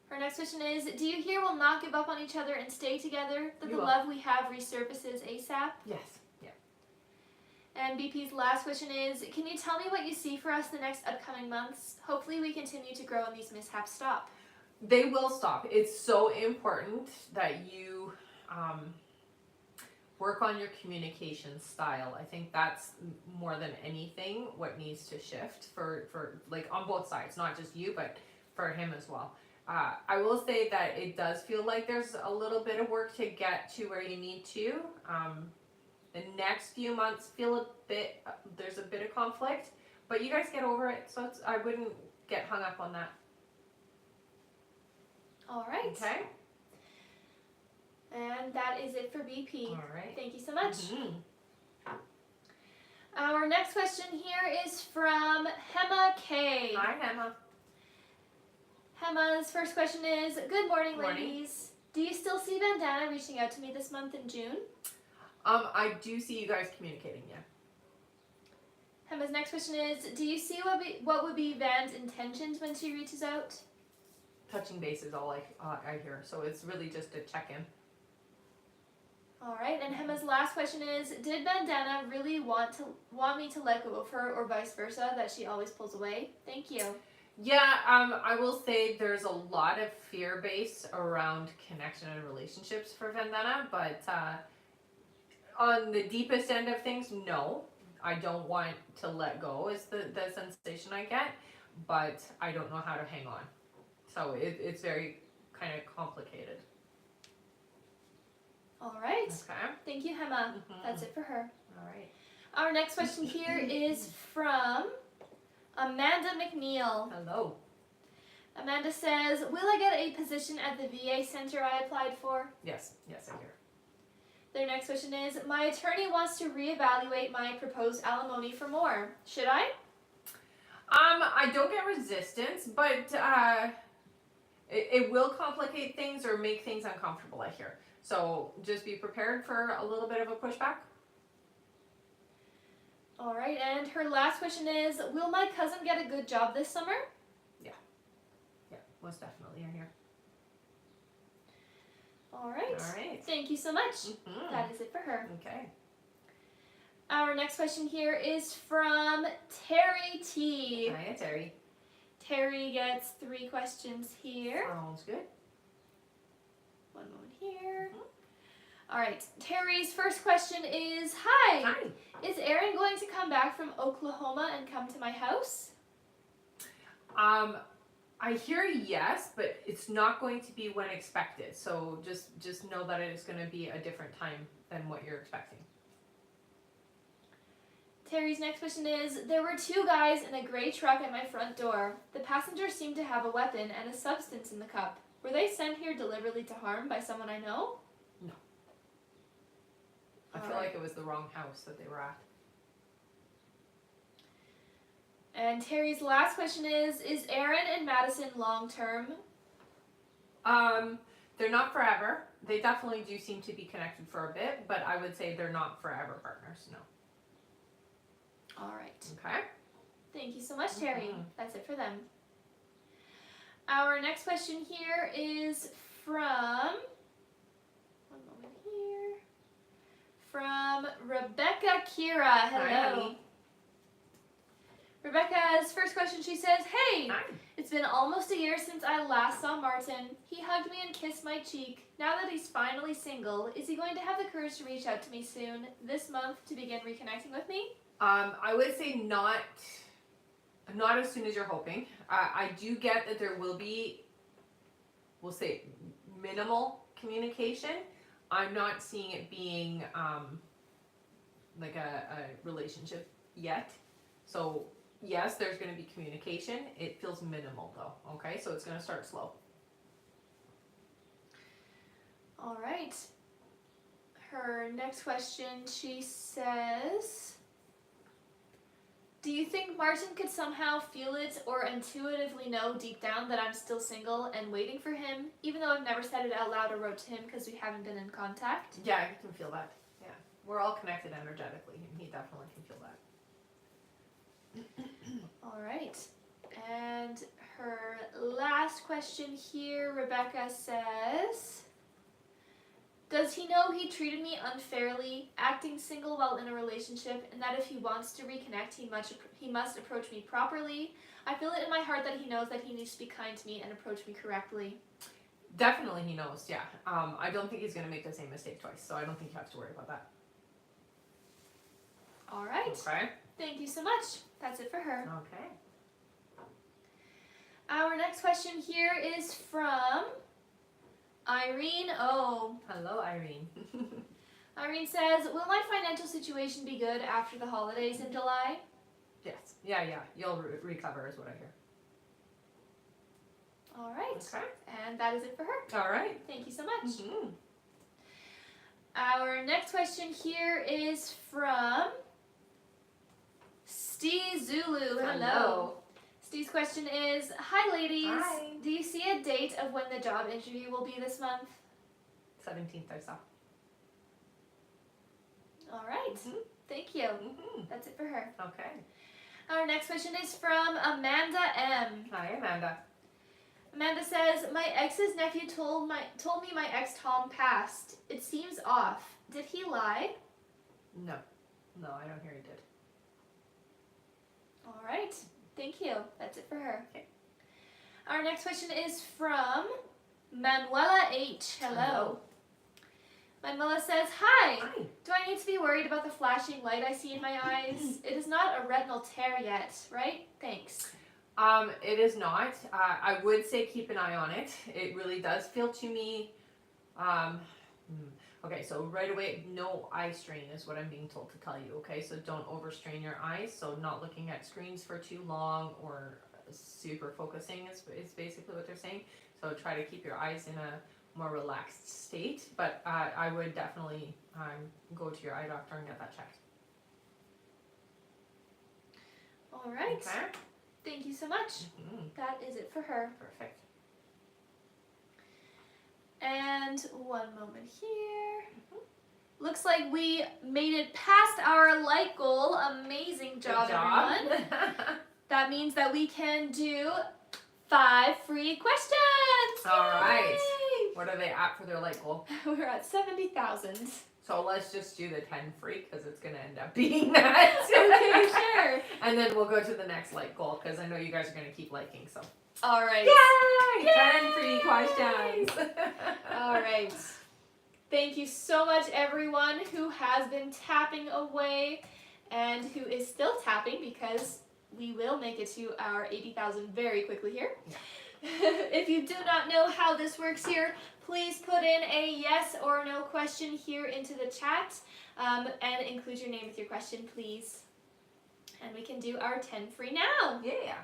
Her next question is, do you hear we'll not give up on each other and stay together? That You the will. love we have resurfaces ASAP? Yes. Yeah. And BP's last question is, can you tell me what you see for us the next upcoming months? Hopefully we continue to grow and these mishaps stop. They will stop. It's so important that you work on your communication style. I think that's more than anything what needs to shift for like on both sides, not just you, but for him as well. I will say that it does feel like there's a little bit of work to get to where you need to. The next few months feel a bit, there's a bit of conflict, but you guys get over it. So I wouldn't get hung up on that. All right. Okay. And that is it for BP. All right. Thank you so much. Mhm. Our next question here is from Hema K. Hi, Emma. Hema's first question is, good morning, Morning. ladies. Do you still see Bandana reaching out to me this month in June? I do see you guys communicating, yeah. Emma's next question is, do you see what would be Van's intentions when she reaches out? Touching base is all I hear, so it's really just a check-in. All right, and Emma's last question is, did Bandana really want me to let go of her, or vice versa, that she always pulls away? Thank you. Yeah, I will say there's a lot of fear base around connection and relationships for Vandana, but on the deepest end of things, no. I don't want to let go is the sensation I get, but I don't know how to hang on. So it's very kind of complicated. All right. Okay. Thank you, Emma. Mm-hmm. That's it for her. All right. Our next question here is from Amanda McNeil. Hello. Amanda says, will I get a position at the VA center I applied for? Yes, I hear. Their next question is, my attorney wants to reevaluate my proposed alimony for more. Should I? I don't get resistance, but it will complicate things or make things uncomfortable, I hear. So just be prepared for a little bit of a pushback. All right, and her last question is, will my cousin get a good job this summer? Yeah, most definitely, I hear. All right. All right. Thank you so much. Mm-hmm. That is it for her. Okay. Our next question here is from Terry T. Hiya, Terry. Terry gets 3 questions here. Sounds good. One moment here. Mhm. All right. Terry's first question is, hi. Hi. Is Aaron going to come back from Oklahoma and come to my house? I hear yes, but it's not going to be when expected. So just know that it's going to be a different time than what you're expecting. Terry's next question is, there were 2 guys in a gray truck at my front door. The passenger seemed to have a weapon and a substance in the cup. Were they sent here deliberately to harm by someone I know? No. I feel like it was the wrong house that they were at. And Terry's last question is Aaron and Madison long-term? They're not forever. They definitely do seem to be connected for a bit, but I would say they're not forever partners, no. All right. Okay. Thank you so much, Terry. Mhm. That's it for them. Our next question here is from, one moment here, from Rebecca Kira. Hello. Hi, honey. Rebecca's first question, she says, hey, Hi. it's been almost a year since I last saw Martin. He hugged me and kissed my cheek. Now that he's finally single, is he going to have the courage to reach out to me soon, this month, to begin reconnecting with me? I would say not as soon as you're hoping. I do get that there will be, we'll say, minimal communication. I'm not seeing it being like a relationship yet. So yes, there's going to be communication. It feels minimal though. Okay, so it's going to start slow. All right. Her next question, she says, do you think Martin could somehow feel it or intuitively know deep down that I'm still single and waiting for him, even though I've never said it out loud or wrote to him because we haven't been in contact? Yeah, I can feel that. Yeah, we're all connected energetically, and he definitely can feel that. All right. And her last question here, Rebecca says, does he know he treated me unfairly, acting single while in a relationship, and that if he wants to reconnect, he must approach me properly? I feel it in my heart that he knows that he needs to be kind to me and approach me correctly. Definitely he knows, yeah. I don't think he's going to make the same mistake twice, so I don't think you have to worry about that. All right. Okay. Thank you so much. That's it for her. Okay. Our next question here is from Irene O. Hello, Irene. Irene says, will my financial situation be good after the holidays in July? Yes. Yeah. You'll recover is what I hear. All right. Okay. And that is it for her. All right. Thank you so much. Mm-hmm. Our next question here is from Steve Zulu. Hello. Steve's question is, hi ladies. Hi. Do you see a date of when the job interview will be this month? 17th, I saw. All right. Thank you. That's it for her. Okay. Our next question is from Amanda M. Hi, Amanda. Amanda says, my ex's nephew told me my ex Tom passed. It seems off. Did he lie? No. No, I don't hear he did. All right. Thank you. That's it for her. Okay. Our next question is from Manuela H. Hello. Manuela says, hi. Hi. Do I need to be worried about the flashing light I see in my eyes? It is not a retinal tear yet, right? Thanks. It is not. I would say keep an eye on it. It really does feel to me. Okay, so right away, no eye strain is what I'm being told to tell you. Okay, so don't overstrain your eyes. So not looking at screens for too long or super focusing is basically what they're saying. So try to keep your eyes in a more relaxed state. But I would definitely go to your eye doctor and get that checked. All right. Okay. Thank you so much. That is it for her. Perfect. And one moment here. Looks like we made it past our light goal. Amazing job, everyone. That means that we can do 5 free questions. All right. Yay! What are they at for their light goal? We're at 70,000. So let's just do the 10 free because it's going to end up being that. Okay, sure. And then we'll go to the next like goal because I know you guys are going to keep liking. So. All right. Yay! Yay! 10 free questions. All right. Thank you so much, everyone who has been tapping away and who is still tapping because we will make it to our 80,000 very quickly here. Yeah. If you do not know how this works here, please put in a yes or no question here into the chat and include your name with your question, please. And we can do our 10 free now. Yeah.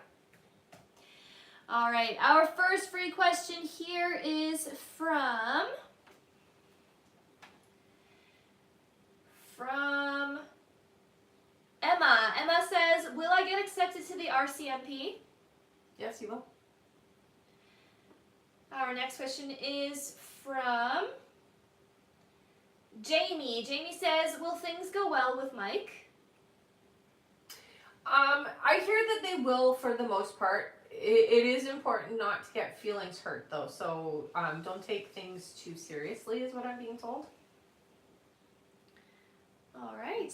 All right, our first free question here is from Emma. Emma says, will I get accepted to the RCMP? Yes, you will. Our next question is from Jamie. Jamie says, will things go well with Mike? I hear that they will for the most part. It is important not to get feelings hurt though, so don't take things too seriously is what I'm being told. All right.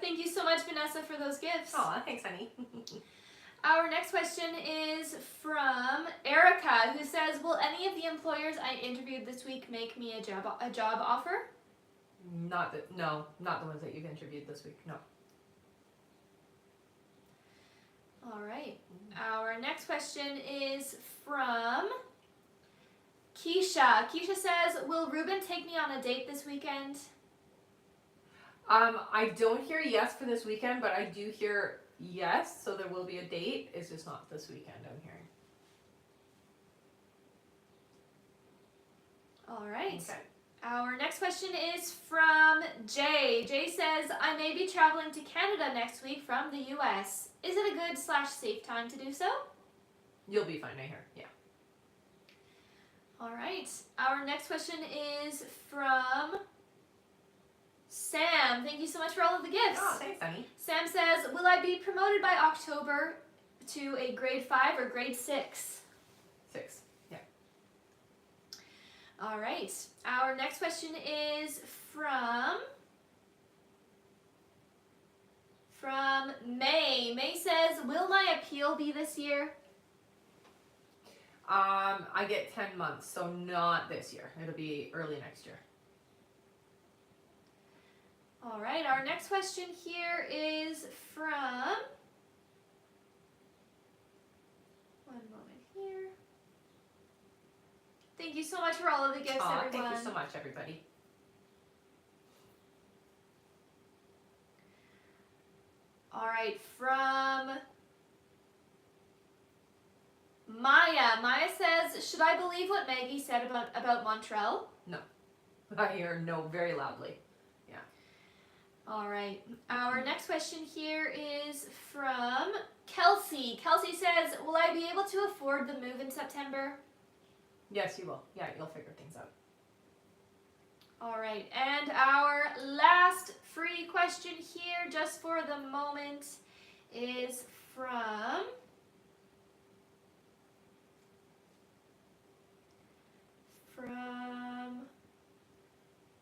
Thank you so much, Vanessa, for those gifts. Aw, thanks, honey. Our next question is from Erica, who says, will any of the employers I interviewed this week make me a job offer? Not the ones that you've interviewed this week, no. All right. Our next question is from Keisha. Keisha says, will Ruben take me on a date this weekend? I don't hear yes for this weekend, but I do hear yes, so there will be a date. It's just not this weekend, I'm hearing. All right. Okay. Our next question is from Jay. Jay says, I may be traveling to Canada next week from the US. Is it a good / safe time to do so? You'll be fine, I hear. Yeah. All right. Our next question is from Sam. Thank you so much for all of the gifts. Oh, thanks, honey. Sam says, will I be promoted by October to a grade 5 or grade 6? 6. Yeah. All right. Our next question is from May. May says, will my appeal be this year? I get 10 months, so not this year. It'll be early next year. All right, our next question here is from, one moment here. Thank you so much for all of the gifts, everyone. Thank you so much, everybody. All right, from Maya. Maya says, should I believe what Maggie said about Montreal? No. I hear no very loudly. All right. Our next question here is from Kelsey. Kelsey says, will I be able to afford the move in September? Yes, you will. Yeah, you'll figure things out. All right, and our last free question here, just for the moment, is from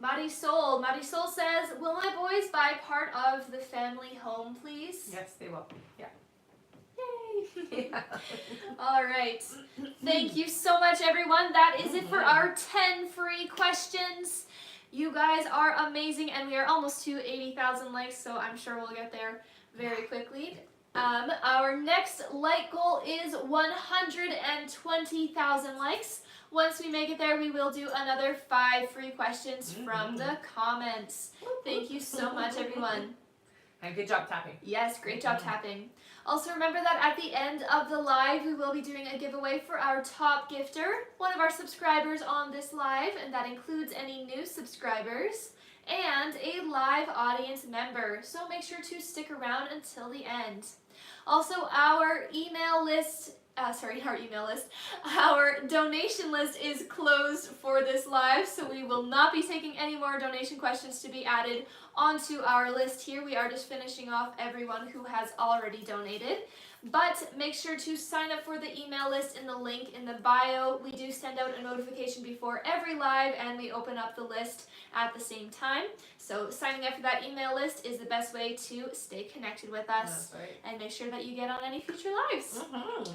Marisol. Marisol says, will my boys buy part of the family home, please? Yes, they will. Yeah. Yay! Yeah. All right. Thank you so much, everyone. That is it for our 10 free questions. You guys are amazing, and we are almost to 80,000 likes, so I'm sure we'll get there very quickly. Our next like goal is 120,000 likes. Once we make it there, we will do another 5 free questions from the comments. Thank you so much, everyone. And good job tapping. Yes, great job tapping. Also remember that at the end of the live, we will be doing a giveaway for our top gifter, one of our subscribers on this live, and that includes any new subscribers, and a live audience member. So make sure to stick around until the end. Also, our donation list is closed for this live, so we will not be taking any more donation questions to be added onto our list here. We are just finishing off everyone who has already donated. But make sure to sign up for the email list in the link in the bio. We do send out a notification before every live, and we open up the list at the same time. So signing up for that email list is the best way to stay connected with us. That's right. And make sure that you get on any future lives. Mm-hmm.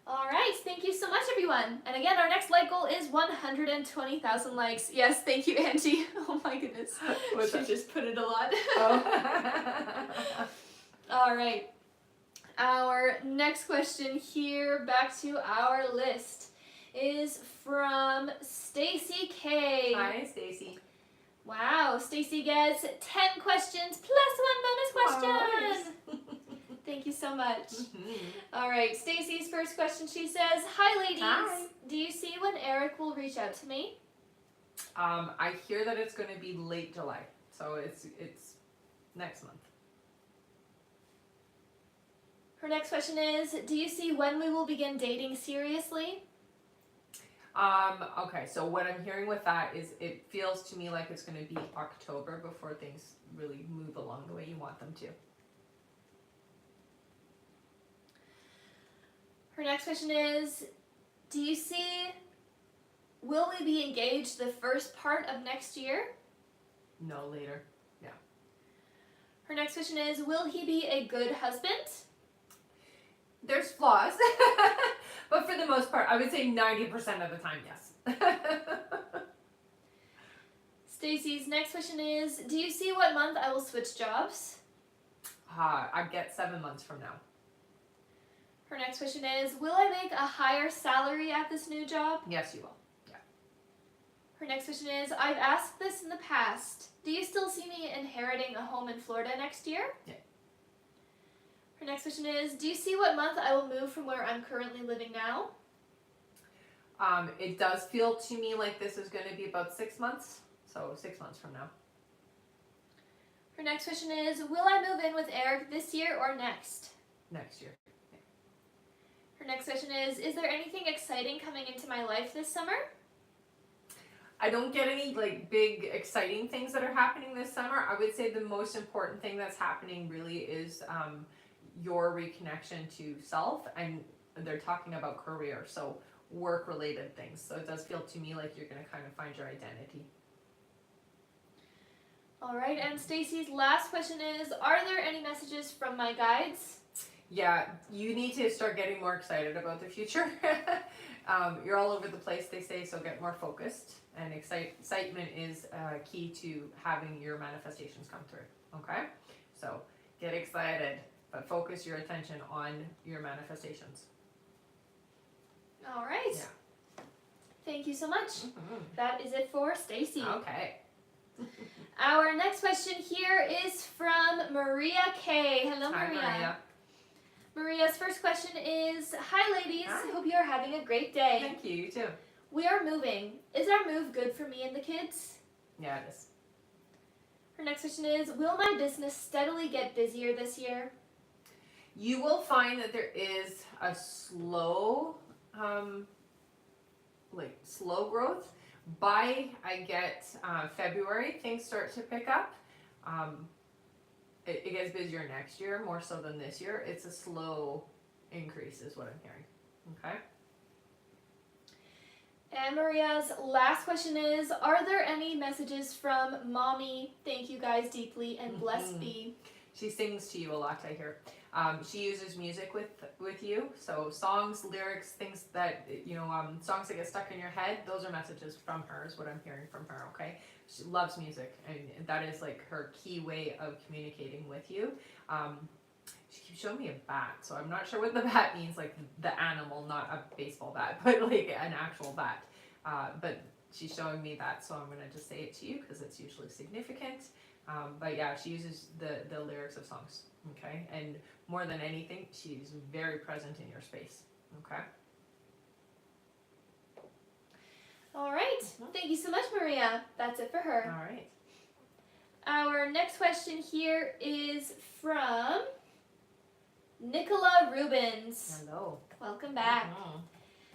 All right, thank you so much, everyone. And again, our next like goal is 120,000 likes. Yes, thank you, Angie. Oh my goodness. What's She that? just put it a lot. Oh. All right. Our next question here, back to our list, is from Stacy K. Hi, Stacy. Wow, Stacy gets 10 questions plus 1 bonus question. Thank you so much. All right, Stacy's first question, she says, hi ladies. Hi. Do you see when Eric will reach out to me? I hear that it's going to be late July, so it's next month. Her next question is, do you see when we will begin dating seriously? Okay, so what I'm hearing with that is it feels to me like it's going to be October before things really move along the way you want them to. Her next question is, do you see, will we be engaged the first part of next year? No, later. Yeah. Her next question is, will he be a good husband? There's flaws, but for the most part, I would say 90% of the time, yes. Stacy's next question is, do you see what month I will switch jobs? I get 7 months from now. Her next question is, will I make a higher salary at this new job? Yes, you will. Yeah. Her next question is, I've asked this in the past. Do you still see me inheriting a home in Florida next year? Yeah. Her next question is, do you see what month I will move from where I'm currently living now? It does feel to me like this is going to be about 6 months, so 6 months from now. Her next question is, will I move in with Eric this year or next? Next year. Her next question is there anything exciting coming into my life this summer? I don't get any like big exciting things that are happening this summer. I would say the most important thing that's happening really is your reconnection to self, and they're talking about career, so work related things. So it does feel to me like you're going to kind of find your identity. All right, and Stacy's last question is, are there any messages from my guides? Yeah, you need to start getting more excited about the future. You're all over the place, they say, so get more focused. And excitement is key to having your manifestations come through, okay? So get excited, but focus your attention on your manifestations. All right. Yeah. Thank you so much. Mm-hmm. That is it for Stacy. Okay. Our next question here is from Maria K. Hello, Hi, Maria. Maria. Maria's first question is, hi ladies, Hi. hope you are having a great day. Thank you, you too. We are moving. Is our move good for me and the kids? Yeah, it is. Her next question is, will my business steadily get busier this year? You will find that there is a slow growth, By I get February, things start to pick up. It gets busier next year, more so than this year. It's a slow increase is what I'm hearing. Okay. And Maria's last question is, are there any messages from Mommy? Thank you guys deeply and blessed be. She sings to you a lot, I hear. She uses music with you. So songs, lyrics, things that, songs that get stuck in your head, those are messages from her is what I'm hearing from her, okay? She loves music, and that is like her key way of communicating with you. She keeps showing me a bat, so I'm not sure what the bat means, like the animal, not a baseball bat, but like an actual bat. But she's showing me that, so I'm gonna just say it to you because it's usually significant. But yeah, she uses the lyrics of songs, okay? And more than anything, she's very present in your space, okay? All right. Thank you so much, Maria. That's it for her. All right. Our next question here is from Nicola Rubens. Hello. Welcome back. Mhm.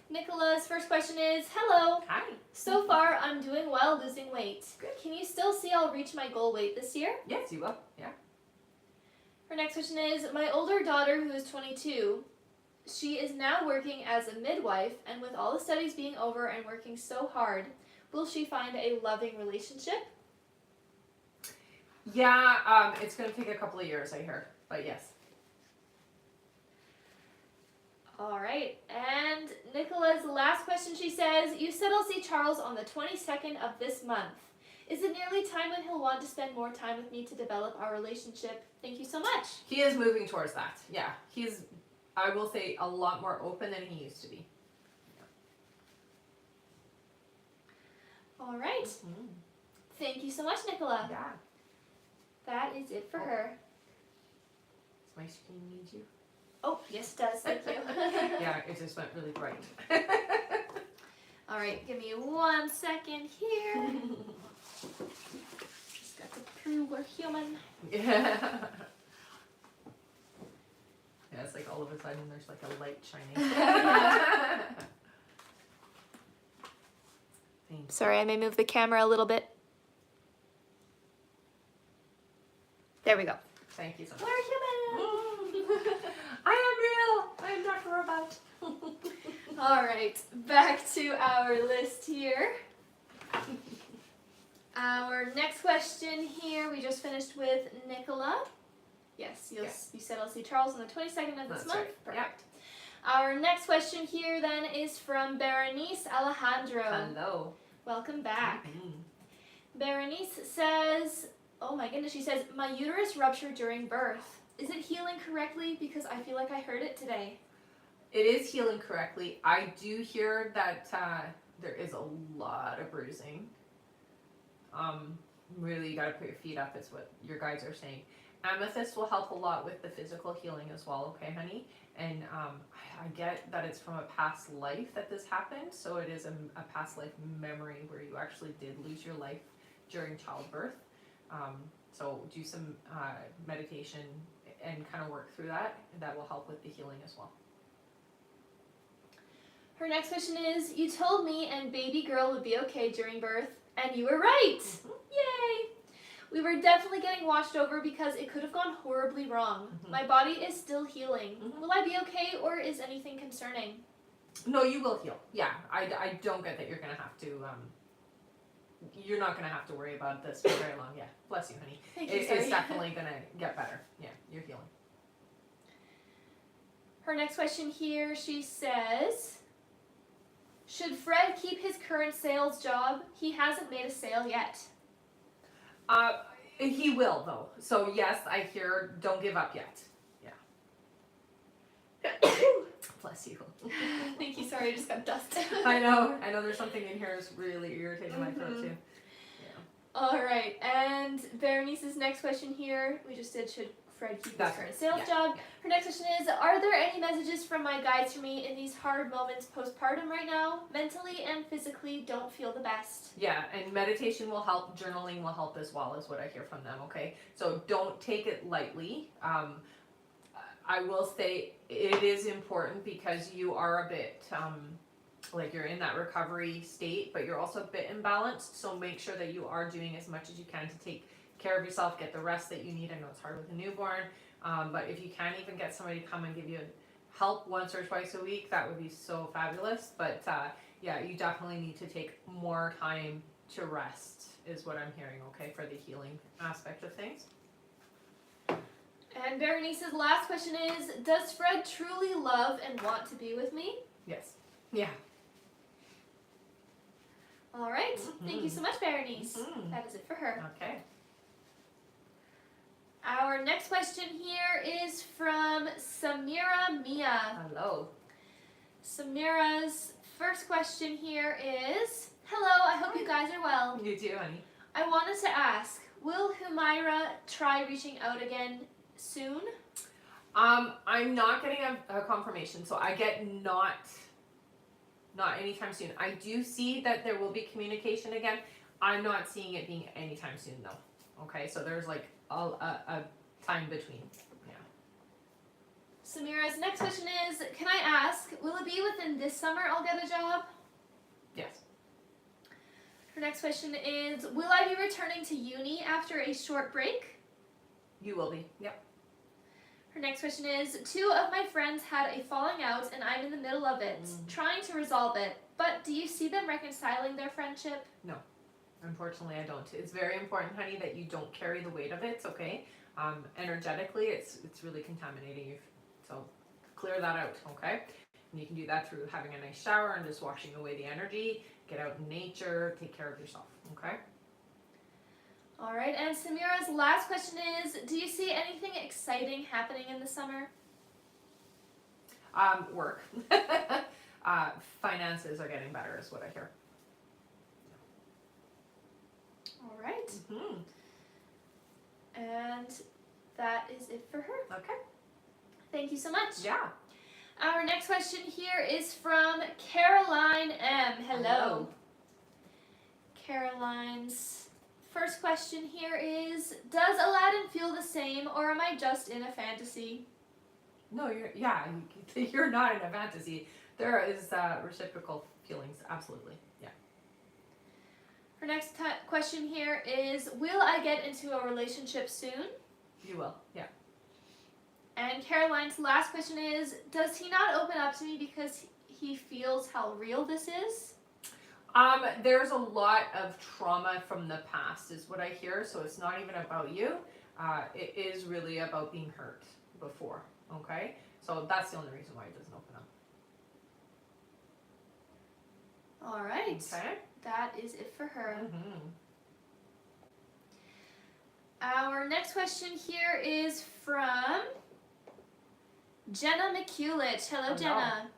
Nicola's first question is, hello. Hi. So far, I'm doing well losing weight. Good. Can you still see I'll reach my goal weight this year? Yes, you will. Yeah. Her next question is, my older daughter, who is 22, she is now working as a midwife, and with all the studies being over and working so hard, will she find a loving relationship? Yeah, it's going to take a couple of years, I hear, but yes. All right, and Nicola's last question, she says, you said I'll see Charles on the 22nd of this month. Is it nearly time when he'll want to spend more time with me to develop our relationship? Thank you so much. He is moving towards that. Yeah, he's, I will say, a lot more open than he used to be. All right. Mm-hmm. Thank you so much, Nicola. Yeah. That is it for her. Does my screen need you? Oh, yes, it does. Thank you. Yeah, it just went really bright. All right, give me 1 second here. Just got to prove we're human. Yeah. Yeah, it's like all of a sudden there's like a light shining. Thanks. Sorry, I may move the camera a little bit. There we go. Thank you so much. We're human. I am real. I am not a robot. All right, back to our list here. Our next question here, we just finished with Nicola. Yes, you said I'll see Charles on the 22nd of this That's month. right. Perfect. Our next question here then is from Berenice Alejandro. Hello. Welcome back. Mm-hmm. Berenice says, oh my goodness, she says, my uterus ruptured during birth. Is it healing correctly? Because I feel like I heard it today. It is healing correctly. I do hear that there is a lot of bruising. Really, you gotta put your feet up, is what your guides are saying. Amethyst will help a lot with the physical healing as well, okay, honey? And I get that it's from a past life that this happened, so it is a past life memory where you actually did lose your life during childbirth. So do some meditation and kind of work through that, and that will help with the healing as well. Her next question is, you told me and baby girl would be okay during birth, and you were right! Mm-hmm. Yay! We were definitely getting watched over because it could have gone horribly wrong. Mm-hmm. My body is still healing. Mm-hmm. Will I be okay, or is anything concerning? No, you will heal. Yeah, I don't get that you're going to have to, you're not going to have to worry about this for very long. Yeah, bless you, honey. Thank you, It's definitely going to get better. Yeah, you're healing. Her next question here, she says, should Fred keep his current sales job? He hasn't made a sale yet. He will, though. So, yes, I hear, don't give up yet. Yeah. Bless you. Thank you, sorry, I just got dust. I know there's something in here that's really irritating my throat, too. All right, and Berenice's next question here, we just did, should Fred keep his current sales job? Her next question is, are there any messages from my guides for me in these hard moments postpartum right now? Mentally and physically don't feel the best. Yeah, and meditation will help, journaling will help as well, is what I hear from them, okay? So don't take it lightly. I will say it is important because you are a bit like you're in that recovery state, but you're also a bit imbalanced. So make sure that you are doing as much as you can to take care of yourself, get the rest that you need. I know it's hard with a newborn, but if you can even get somebody to come and give you help once or twice a week, that would be so fabulous. But yeah, you definitely need to take more time to rest, is what I'm hearing, okay, for the healing aspect of things. And Berenice's last question is, does Fred truly love and want to be with me? Yes. Yeah. All right. Thank you so much, Berenice. That is it for her. Okay. Our next question here is from Samira Mia. Hello. Samira's first question here is, hello, I hope you guys are well. You too, honey. I wanted to ask, will Humaira try reaching out again soon? I'm not getting a confirmation, so I get not anytime soon. I do see that there will be communication again. I'm not seeing it being anytime soon though. Okay, so there's like a time between. Yeah. Samira's next question is, can I ask, will it be within this summer I'll get a job? Yes. Her next question is, will I be returning to uni after a short break? You will be. Yep. Her next question is, 2 of my friends had a falling out and I'm in the middle of it, trying to resolve it. But do you see them reconciling their friendship? No. Unfortunately, I don't. It's very important, honey, that you don't carry the weight of it, okay? Energetically, it's really contaminating you. So clear that out, okay? And you can do that through having a nice shower and just washing away the energy. Get out in nature. Take care of yourself, okay? All right, and Samira's last question is, do you see anything exciting happening in the summer? Work. Finances are getting better is what I hear. All right. Mm-hmm. And that is it for her. Okay. Thank you so much. Yeah. Our next question here is from Caroline M. Hello. Caroline's first question here is, does Aladdin feel the same or am I just in a fantasy? No, you're not in a fantasy. There is reciprocal feelings, absolutely. Yeah. Her next question here is, will I get into a relationship soon? You will, yeah. And Caroline's last question is, does he not open up to me because he feels how real this is? There's a lot of trauma from the past is what I hear, so it's not even about you. It is really about being hurt before, okay? So that's the only reason why it doesn't open up. All right. Okay. That is it for her. Mm-hmm. Our next question here is from Jenna McCulich. Hello, Jenna.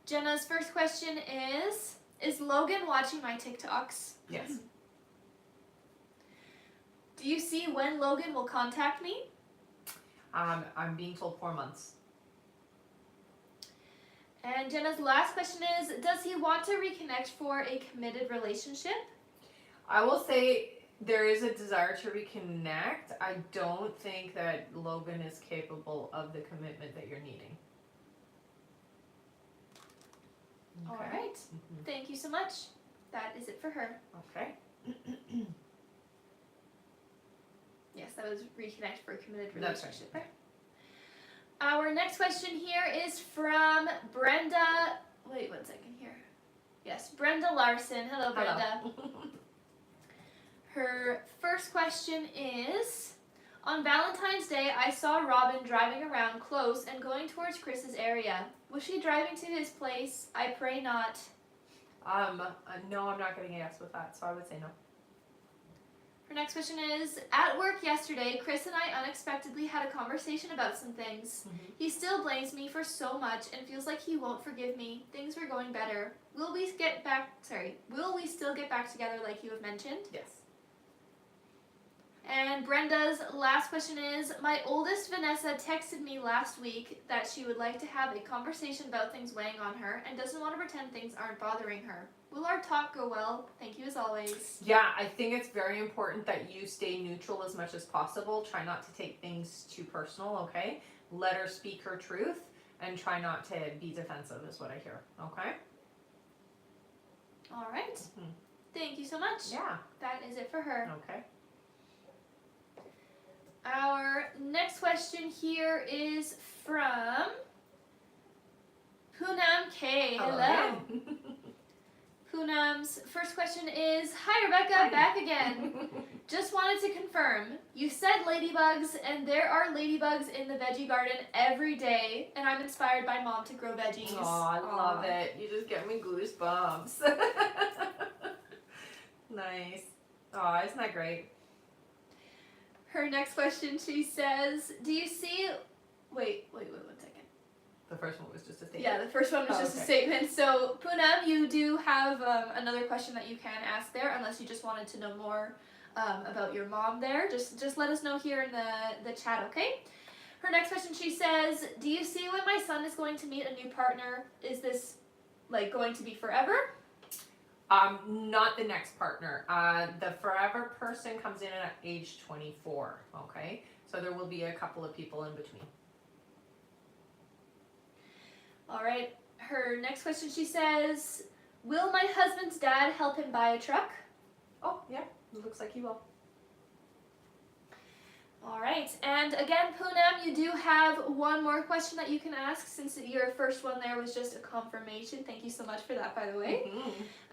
Jenna's first question is Logan watching my TikToks? Yes. Do you see when Logan will contact me? I'm being told 4 months. And Jenna's last question is, does he want to reconnect for a committed relationship? I will say there is a desire to reconnect. I don't think that Logan is capable of the commitment that you're needing. All right. Mm-hmm. Thank you so much. That is it for her. Okay. Yes, that was reconnect for a committed That's relationship. right. Our next question here is from Brenda. Wait 1 second here. Yes, Brenda Larson. Hello, Brenda. Hello. Her first question is, on Valentine's Day, I saw Robin driving around close and going towards Chris's area. Was she driving to his place? I pray not. No, I'm not getting a yes with that, so I would say no. Her next question is, at work yesterday, Chris and I unexpectedly had a conversation about some things. Mm-hmm. He still blames me for so much and feels like he won't forgive me. Things were going better. Will we still get back together like you have mentioned? Yes. And Brenda's last question is, my oldest Vanessa texted me last week that she would like to have a conversation about things weighing on her and doesn't want to pretend things aren't bothering her. Will our talk go well? Thank you as always. Yeah, I think it's very important that you stay neutral as much as possible. Try not to take things too personal, okay? Let her speak her truth and try not to be defensive is what I hear, okay? All right. Mhm. Thank you so much. Yeah. That is it for her. Okay. Our next question here is from Poonam K. Hello. again. Poonam's first question is, hi Rebecca, Hi. back again. Just wanted to confirm, you said ladybugs, and there are ladybugs in the veggie garden every day, and I'm inspired by Mom to grow veggies. Oh, I love it. You just get me goosebumps. Nice. Oh, isn't that great? Her next question, she says, do you see... Wait 1 second. The first one was just a statement. Yeah, the first one was just a statement. So, Poonam, you do have another question that you can ask there, unless you just wanted to know more about your mom there. Just let us know here in the chat, okay? Her next question, she says, do you see when my son is going to meet a new partner? Is this, like, going to be forever? Not the next partner. The forever person comes in at age 24, okay? So there will be a couple of people in between. All right. Her next question, she says, will my husband's dad help him buy a truck? Oh, yeah. It looks like he will. All right, and again, Poonam, you do have one more question that you can ask since your first one there was just a confirmation. Thank you so much for that, by the way.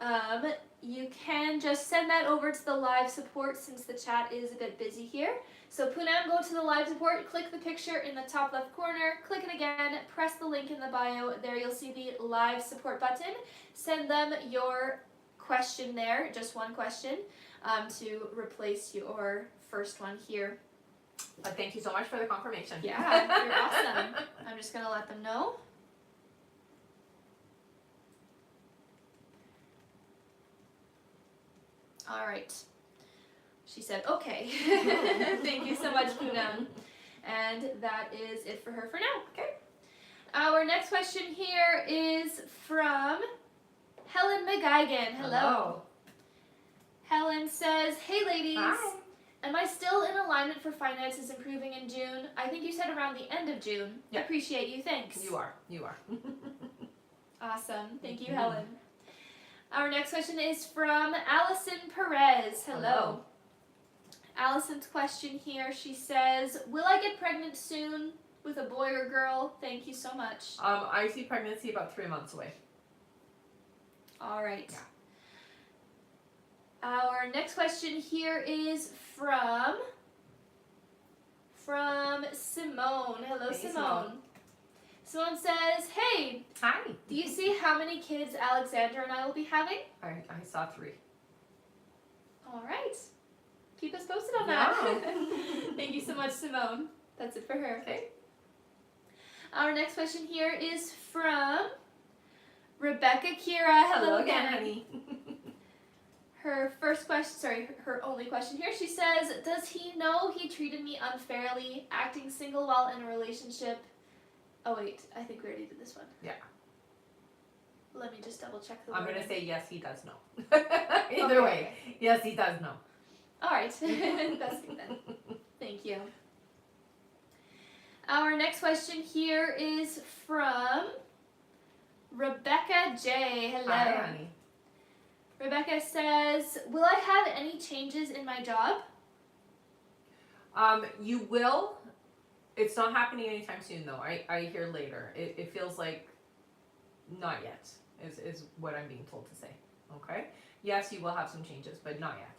Mm-hmm. You can just send that over to the live support since the chat is a bit busy here. So Poonam, go to the live support, click the picture in the top left corner, click it again, press the link in the bio. There you'll see the live support button. Send them your question there, just one question, to replace your first one here. But thank you so much for the confirmation. Yeah, you're awesome. I'm just going to let them know. All right. She said, okay. Thank you so much, Poonam. And that is it for her for now. Okay. Our next question here is from Helen McGuigan. Hello. Helen says, hey ladies. Hi. Am I still in alignment for finances improving in June? I think you said around the end of June. Yeah. Appreciate you. Thanks. You are. Awesome. Thank you, Helen. Our next question is from Allison Perez. Hello. Allison's question here, she says, will I get pregnant soon with a boy or girl? Thank you so much. I see pregnancy about 3 months away. All right. Yeah. Our next question here is from Simone. Hello, Hey, Simone. Simone says, hey, Hi. do you see how many kids Alexandra and I will be having? I saw 3. All right. Keep us posted on that. Thank you so much, Simone. That's it for her. Okay. Our next question here is from Rebecca Kira. Hello again, honey. Her first question, her only question here, she says, does he know he treated me unfairly, acting single while in a relationship? Oh wait, I think we already did this one. Yeah. Let me just double check the I'm wording. going to say yes, he does know. Either way, yes, he does know. All right, that's good then. Thank you. Our next question here is from Rebecca J. Hello. Hi, honey. Rebecca says, will I have any changes in my job? You will. It's not happening anytime soon, though. I hear later. It feels like not yet, is what I'm being told to say. Okay? Yes, you will have some changes, but not yet.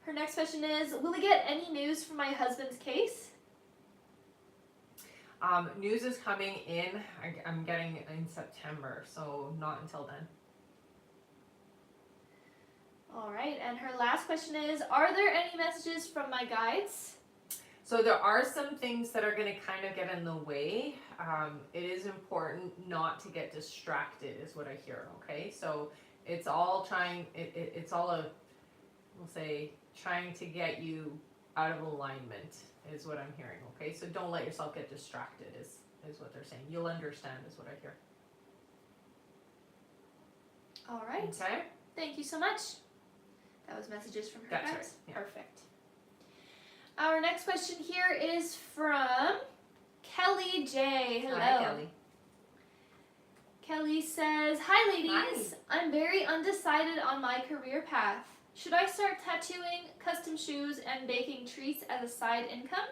Her next question is, will we get any news from my husband's case? News is coming in. I'm getting in September, so not until then. All right, and her last question is, are there any messages from my guides? So there are some things that are going to kind of get in the way. It is important not to get distracted, is what I hear. Okay, so it's all it's all we'll say, trying to get you out of alignment is what I'm hearing. Okay, so don't let yourself get distracted is what they're saying. You'll understand is what I hear. All right. Okay. Thank you so much. That was messages from her That's guides. right, yeah. Perfect. Our next question here is from Kelly J. Hello. Hi, Kelly. Kelly says, "Hi ladies, I'm very undecided on my career path. Should I start tattooing, custom shoes, and baking treats as a side income?"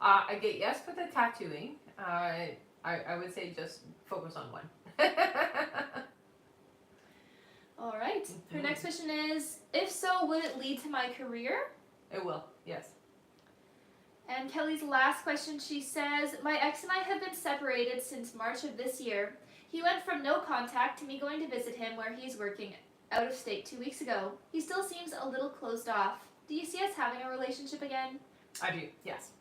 I get yes for the tattooing. I would say just focus on one. All right. Her next question is, "If so, would it lead to my career?" It will, yes. And Kelly's last question, she says, "My ex and I have been separated since March of this year. He went from no contact to me going to visit him where he's working out of state 2 weeks ago. He still seems a little closed off. Do you see us having a relationship again?" I do, yes.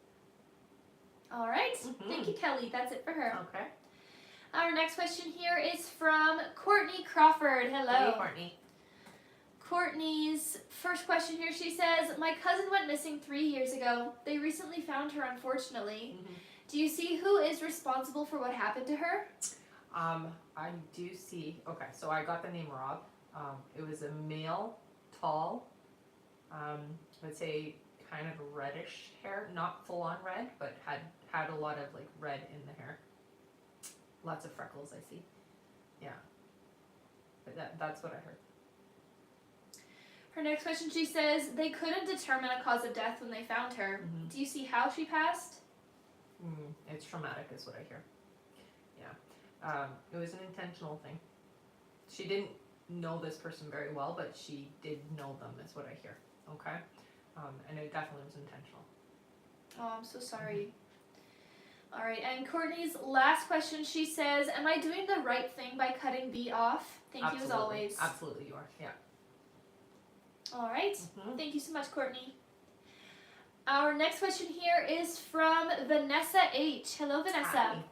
All right. Thank you, Kelly. That's it for her. Okay. Our next question here is from Courtney Crawford. Hello. Hey, Courtney. Courtney's first question here, she says, "My cousin went missing 3 years ago. They recently found her, unfortunately. Do you see who is responsible for what happened to her?" I do see. Okay, so I got the name Rob. It was a male, tall. I would say kind of reddish hair, not full on red, but had a lot of like red in the hair. Lots of freckles, I see. Yeah, but that's what I heard. Her next question, she says, "They couldn't determine a cause of death when they found her. Do you see how she passed?" It's traumatic, is what I hear. Yeah, it was an intentional thing. She didn't know this person very well, but she did know them, is what I hear. Okay, and it definitely was intentional. Oh, I'm so sorry. All right, and Courtney's last question, she says, "Am I doing the right thing by cutting B off? Thank you as always." Absolutely, you are. Yeah. All right. Thank you so much, Courtney. Our next question here is from Vanessa H. Hello, Vanessa. Hi.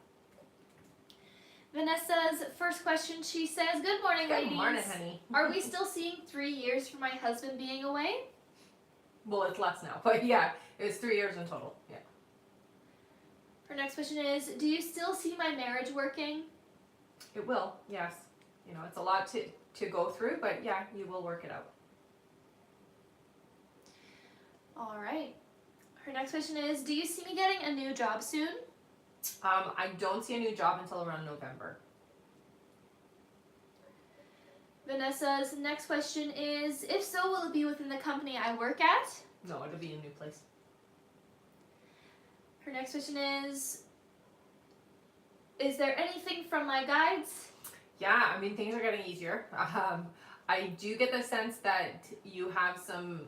Vanessa's first question, she says, "Good morning, ladies. Good morning, honey. Are we still seeing 3 years for my husband being away?" Well, it's less now, but yeah, it was 3 years in total. Yeah. Her next question is, "Do you still see my marriage working?" It will, yes. You know, it's a lot to go through, but yeah, you will work it out. All right. Her next question is, "Do you see me getting a new job soon?" I don't see a new job until around November. Vanessa's next question is, "If so, will it be within the company I work at?" No, it'll be a new place. Her next question is there anything from my guides?" Yeah, I mean, things are getting easier. I do get the sense that you have some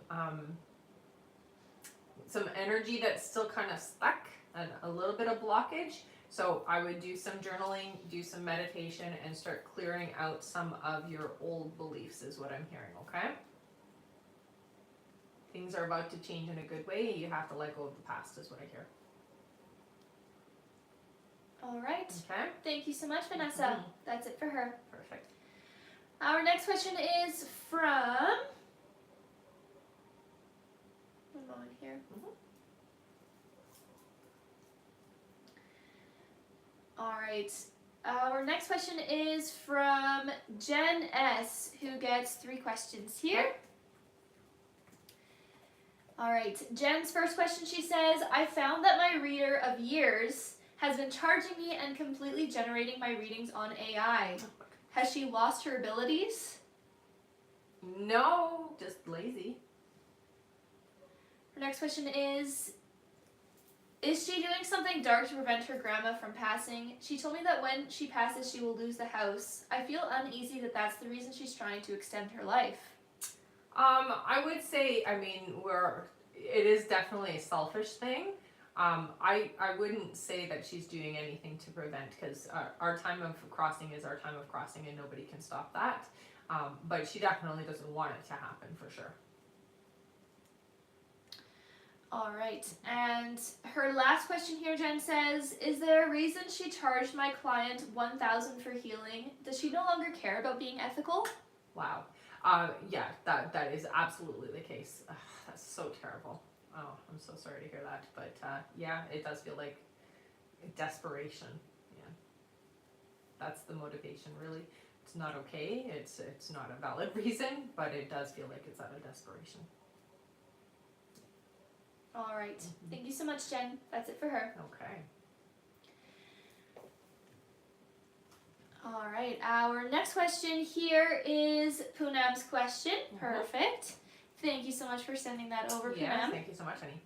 energy that's still kind of stuck and a little bit of blockage. So I would do some journaling, do some meditation, and start clearing out some of your old beliefs is what I'm hearing, okay? Things are about to change in a good way. You have to let go of the past is what I hear. All right. Okay? Thank you so much, Vanessa. That's it for her. Perfect. Our next question is from... One moment here. All right. Our next question is from Jen S., who gets 3 questions here. Okay. All right. Jen's first question, she says, "I found that my reader of years has been charging me and completely generating my readings on AI. Has she lost her abilities?" No, just lazy. Her next question is she doing something dark to prevent her grandma from passing? She told me that when she passes, she will lose the house. I feel uneasy that that's the reason she's trying to extend her life. I would say, I mean, it is definitely a selfish thing. I wouldn't say that she's doing anything to prevent, because our time of crossing is our time of crossing and nobody can stop that. But she definitely doesn't want it to happen for sure. All right. And her last question here, Jen says, "Is there a reason she charged my client $1,000 for healing? Does she no longer care about being ethical?" Wow. Yeah, that is absolutely the case. Ugh, that's so terrible. Oh, I'm so sorry to hear that. But yeah, it does feel like desperation. Yeah. That's the motivation, really. It's not okay. It's not a valid reason, but it does feel like it's out of desperation. All right. Thank you so much, Jen. That's it for her. Okay. All right, our next question here is Poonam's question. Perfect. Thank you so much for sending that over, Yes, Poonam. thank you so much, honey.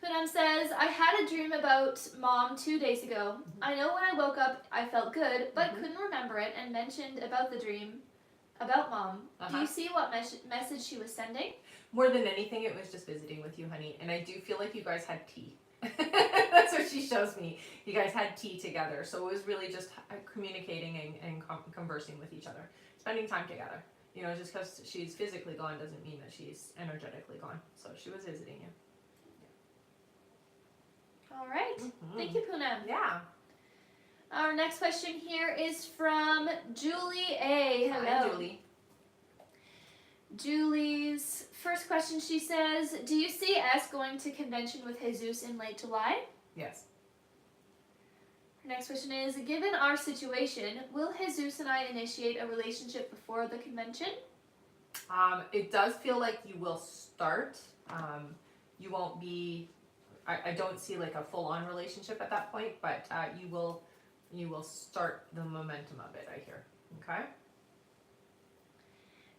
Poonam says, I had a dream about Mom 2 days ago. I know when I woke up I felt good, but couldn't remember it and mentioned about the dream about Mom. Do you see what message she was sending? More than anything, it was just visiting with you, honey. And I do feel like you guys had tea. That's what she shows me. You guys had tea together. So it was really just communicating and conversing with each other. Spending time together. You know, just because she's physically gone doesn't mean that she's energetically gone. So she was visiting you. All right. Thank you, Poonam. Yeah. Our next question here is from Julie A. Hello. Hi, Julie. Julie's first question, she says, do you see us going to convention with Jesus in late July? Yes. Her next question is, given our situation, will Jesus and I initiate a relationship before the convention? It does feel like you will start. You won't be, I don't see like a full-on relationship at that point, but you will start the momentum of it, I hear. Okay?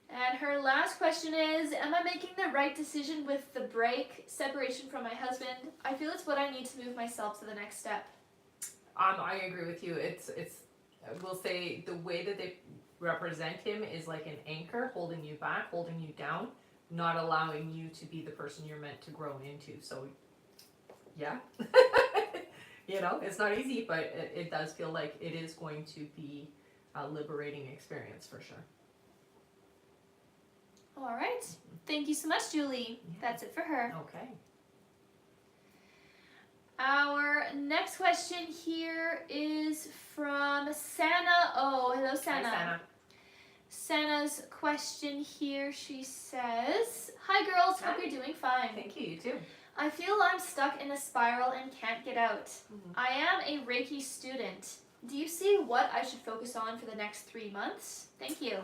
And her last question is, am I making the right decision with the separation from my husband? I feel it's what I need to move myself to the next step. I agree with you. It's we'll say the way that they represent him is like an anchor holding you back, holding you down, not allowing you to be the person you're meant to grow into. So yeah. You know, it's not easy, but it does feel like it is going to be a liberating experience for sure. All right. Thank you so much, Julie. Yeah. That's it for her. Okay. Our next question here is from Sana O. Hello, Sana. Hi, Sana. Sana's question here, she says, hi girls, hope you're doing fine. Thank you, you too. I feel I'm stuck in a spiral and can't get out. I am a Reiki student. Do you see what I should focus on for the next 3 months? Thank you.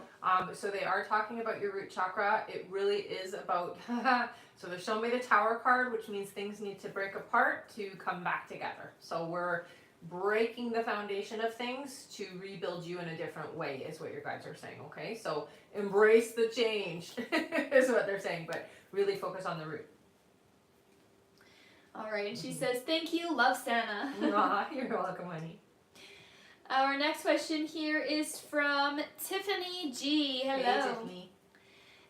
So they are talking about your root chakra. It really is about, so they're showing me the Tower card, which means things need to break apart to come back together. So we're breaking the foundation of things to rebuild you in a different way is what your guides are saying, okay? So embrace the change is what they're saying, but really focus on the root. All right, and she says, thank you, love Santa. You're welcome, honey. Our next question here is from Tiffany G. Hello. Hey, Tiffany.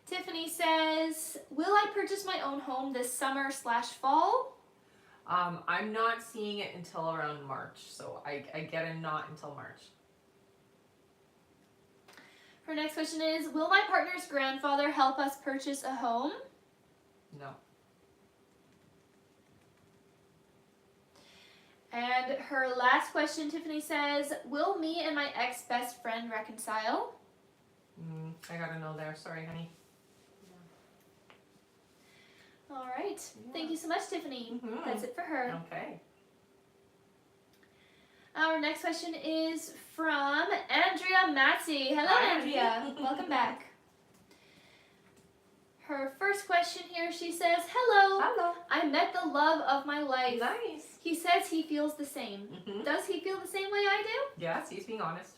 Tiffany says, will I purchase my own home this summer/fall? I'm not seeing it until around March, so I get a not until March. Her next question is, will my partner's grandfather help us purchase a home? No. And her last question, Tiffany says, will me and my ex-best friend reconcile? I gotta know there. Sorry, honey. All right. Yeah. Thank you so much, Tiffany. That's it for her. Okay. Our next question is from Andrea Matzi. Hello, Hi. Andrea. Welcome back. Her first question here, she says, hello. Hello. I met the love of my life. Nice. He says he feels the same. Does he feel the same way I do? Yes, he's being honest.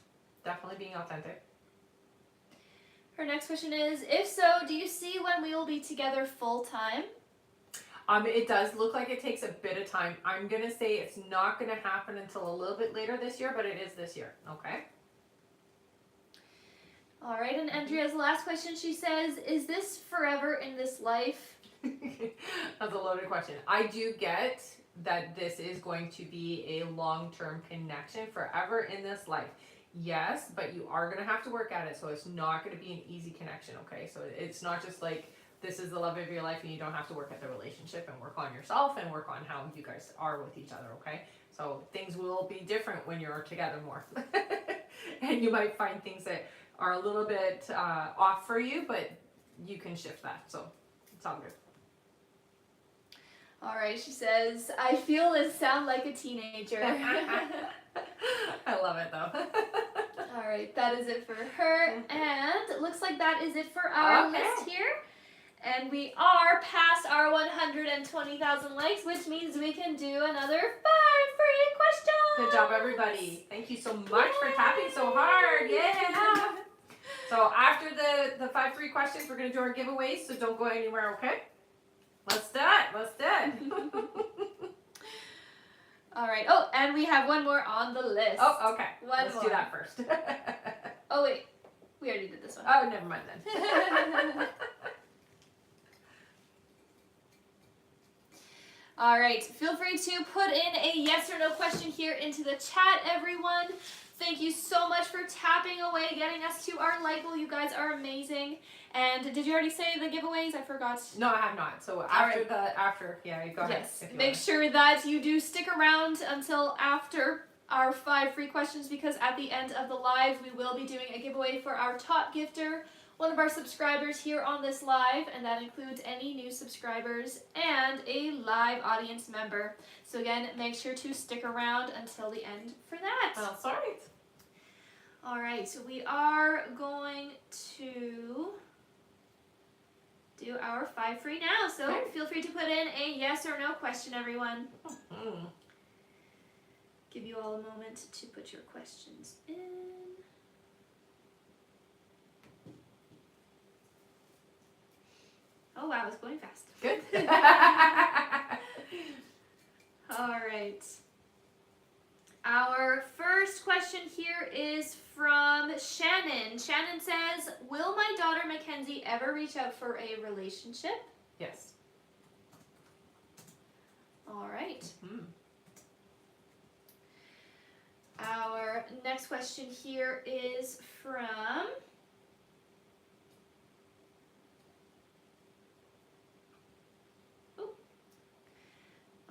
Definitely being authentic. Her next question is, if so, do you see when we will be together full time? It does look like it takes a bit of time. I'm gonna say it's not gonna happen until a little bit later this year, but it is this year. Okay. All right, and Andrea's last question, she says, is this forever in this life? That's a loaded question. I do get that this is going to be a long-term connection forever in this life. Yes, but you are going to have to work at it, so it's not going to be an easy connection, okay? So it's not just like this is the love of your life and you don't have to work at the relationship and work on yourself and work on how you guys are with each other, okay? So things will be different when you're together more. And you might find things that are a little bit off for you, but you can shift that, so it's all good. All right, she says, I feel this sound like a teenager. I love it though. All right, that is it for her. And it looks like that is it for our list here. And we are past our 120,000 likes, which means we can do another 5 free questions. Good job, everybody. Thank you so much for tapping so hard. Yeah. So after the 5 free questions, we're going to do our giveaways, so don't go anywhere, okay? Let's do it. All right. Oh, and we have one more on the list. Oh, okay. One Let's more. do that first. Oh, wait. We already did this one. Oh, never mind then. All right. Feel free to put in a yes or no question here into the chat, everyone. Thank you so much for tapping away, getting us to our like goal. You guys are amazing. And did you already say the giveaways? I forgot. No, I have not. So after yeah, go ahead. Yes. Make sure that you do stick around until after our 5 free questions, because at the end of the live, we will be doing a giveaway for our top gifter, one of our subscribers here on this live, and that includes any new subscribers and a live audience member. So again, make sure to stick around until the end for that. Oh, sorry. All right, so we are going to do our 5 free now. So Okay. feel free to put in a yes or no question, everyone. Mm-hmm. Give you all a moment to put your questions in. Oh wow, it's going fast. Good. All right. Our first question here is from Shannon. Shannon says, will my daughter Mackenzie ever reach out for a relationship? Yes. All right. Mm. Our next question here is from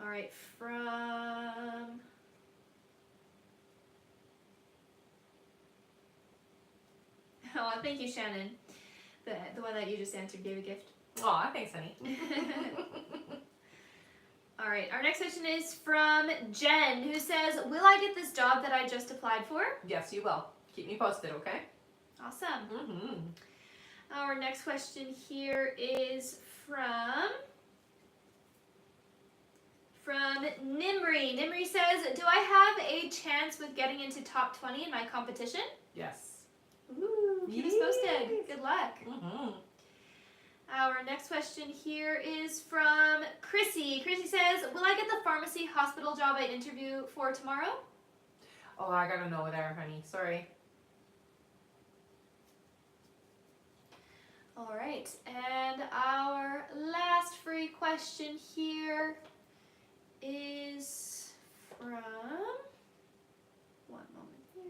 all right, from oh, thank you, Shannon. The one that you just answered gave a gift. Aw, thanks, honey. All right, our next question is from Jen, who says, will I get this job that I just applied for? Yes, you will. Keep me posted, okay? Awesome. Mm-hmm. Our next question here is from Nimri. Nimri says, do I have a chance with getting into top 20 in my competition? Yes. Ooh, keep us posted. Good luck. Mm-hmm. Our next question here is from Chrissy. Chrissy says, will I get the pharmacy hospital job I interview for tomorrow? Oh, I gotta know there, honey. Sorry. All right, and our last free question here is from, one moment here.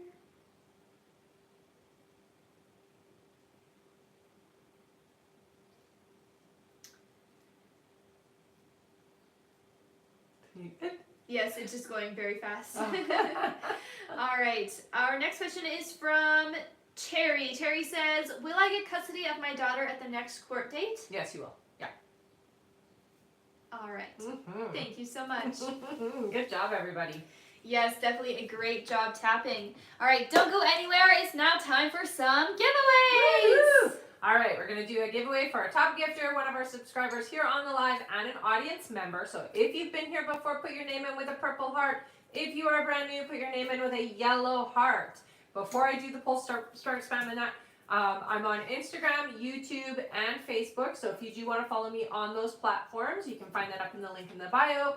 Yes, it's just going very fast. Oh. All right, our next question is from Cherry. Cherry says, will I get custody of my daughter at the next court date? Yes, you will. Yeah. All right. Mm-hmm. Thank you so much. Good job, everybody. Yes, definitely a great job tapping. All right, don't go anywhere. It's now time for some giveaways. Woo! All right, we're going to do a giveaway for our top gifter, one of our subscribers here on the live, and an audience member. So if you've been here before, put your name in with a purple heart. If you are brand new, put your name in with a yellow heart. Before I do the poll, start spamming that. I'm on Instagram, YouTube, and Facebook. So if you do want to follow me on those platforms, you can find that up in the link in the bio.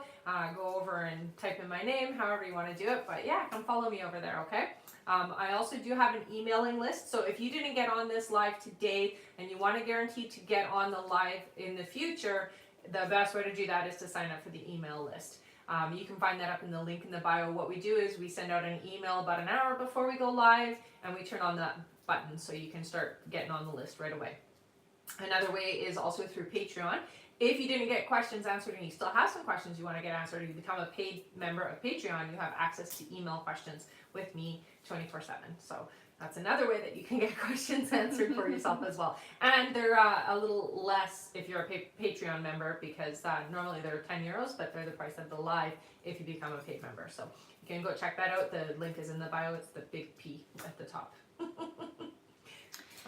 Go over and type in my name, however you want to do it. But yeah, come follow me over there, okay? I also do have an emailing list. So if you didn't get on this live today and you want to guarantee to get on the live in the future, the best way to do that is to sign up for the email list. You can find that up in the link in the bio. What we do is we send out an email about an hour before we go live, and we turn on that button so you can start getting on the list right away. Another way is also through Patreon. If you didn't get questions answered and you still have some questions you want to get answered, and you become a paid member of Patreon, you have access to email questions with me 24/7. So that's another way that you can get questions answered for yourself as well. And they're a little less if you're a Patreon member, because normally they're €10, but they're the price of the live if you become a paid member. So you can go check that out. The link is in the bio. It's the big P at the top.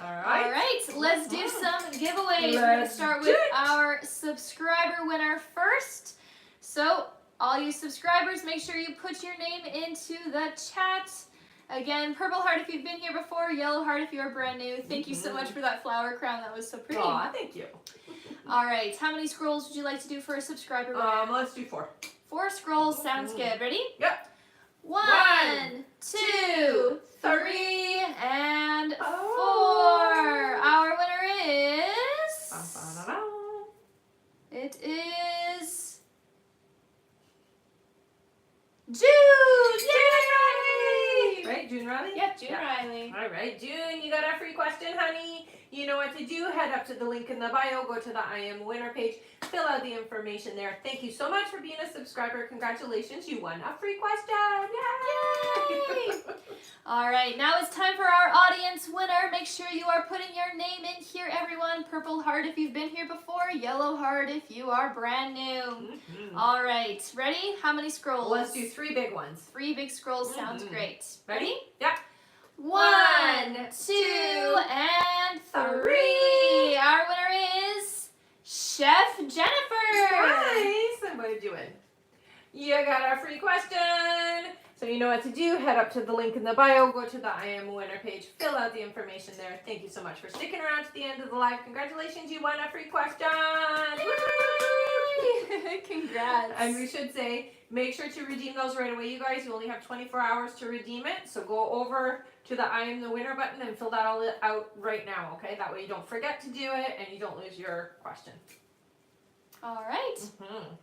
All right, let's do some giveaways. We're going to start with our subscriber winner first. So All you subscribers, make sure you put your name into the chat. Again, purple heart if you've been here before, yellow heart if you're brand new. Thank you so much for that flower crown. That was so pretty. Aw, thank you. All right, how many scrolls would you like to do for a subscriber winner? Let's do 4. 4 scrolls sounds good. Ready? Yep. 1, 2, 3, and 4. Oh. Our winner is... Ba-ba-da-da. It is... June! Yay! Right, June Riley? Yep, June Yeah. Riley. All right, June, you got a free question, honey. You know what to do. Head up to the link in the bio. Go to the I Am Winner page. Fill out the information there. Thank you so much for being a subscriber. Congratulations. You won a free question. Yay! Yay! All right, now it's time for our audience winner. Make sure you are putting your name in here, everyone. Purple heart if you've been here before. Yellow heart if you are brand new. All right, ready? How many scrolls? Let's do 3 big ones. 3 big scrolls sounds great. Ready? Yeah. 1, 2, and 3. Our winner is Chef Jennifer. Nice. And what did you win? You got a free question. So you know what to do. Head up to the link in the bio. Go to the I Am Winner page. Fill out the information there. Thank you so much for sticking around to the end of the live. Congratulations. You won a free question. Yay! Congrats. And we should say, make sure to redeem those right away, you guys. You only have 24 hours to redeem it. So go over to the I Am the Winner button and fill that all out right now, okay? That way you don't forget to do it and you don't lose your question. All right. Mm-hmm.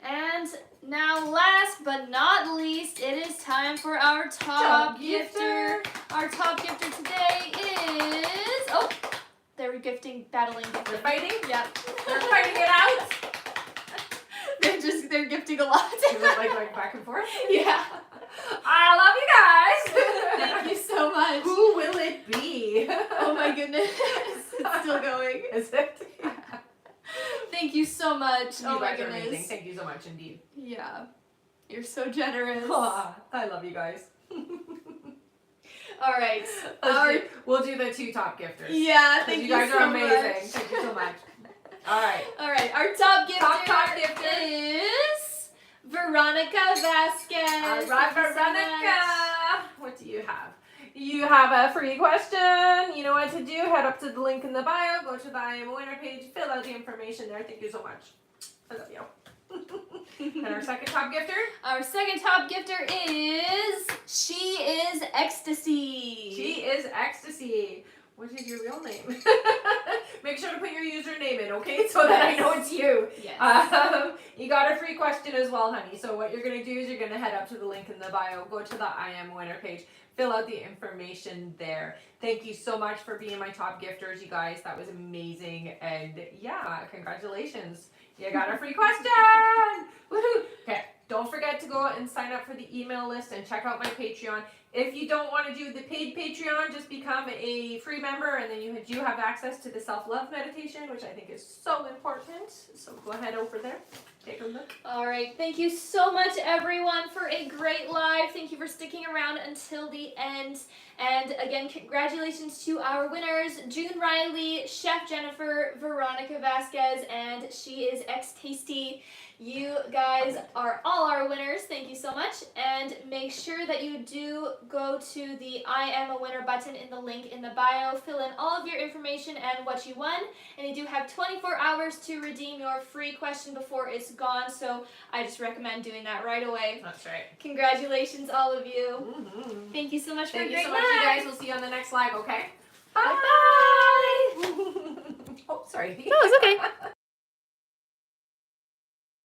And now last but not least, it is time for our top gifter. Our top gifter today is... Oh, they're gifting, battling. They're fighting? Yep. They're fighting it out? They're gifting a lot. Is it like back and forth? Yeah. I love you guys. Thank you so much. Who will it be? Oh my goodness. It's still going. Is it? Thank you so much. You Oh my guys are amazing. goodness. Thank you so much indeed. Yeah. You're so generous. Aw, I love you guys. All right. We'll do the 2 top gifters. Yeah, thank you You guys so are amazing. much. Thank you so much. All right. All right, our top gifter, Top gifter is Veronica Vasquez. All right, Thank you so Veronica. much. What do you have? You have a free question. You know what to do. Head up to the link in the bio. Go to the I Am a Winner page. Fill out the information there. Thank you so much. I love you. And our second top gifter? Our second top gifter is She is Ecstasy. She is Ecstasy. What is your real name? Make sure to put your username in, okay? So that I know it's you. Yes. You got a free question as well, honey. So what you're going to do is you're going to head up to the link in the bio. Go to the I Am Winner page. Fill out the information there. Thank you so much for being my top gifters, you guys. That was amazing. And yeah, congratulations. You got a free question. Woohoo. Okay, don't forget to go and sign up for the email list and check out my Patreon. If you don't want to do the paid Patreon, just become a free member and then you do have access to the self-love meditation, which I think is so important. So go ahead over there. Take a look. All right. Thank you so much, everyone, for a great live. Thank you for sticking around until the end. And again, congratulations to our winners, June Riley, Chef Jennifer, Veronica Vasquez, and She is X-Tasty. You guys are all our winners. Thank you so much. And make sure that you do go to the I Am a Winner button in the link in the bio. Fill in all of your information and what you won. And you do have 24 hours to redeem your free question before it's gone. So I just recommend doing that right away. That's right. Congratulations, all of you. Mm-hmm. Thank you so much for a Thank you great so much, you guys. We'll see you on the next live, okay? Bye. Bye. Oh, sorry. No, it's okay.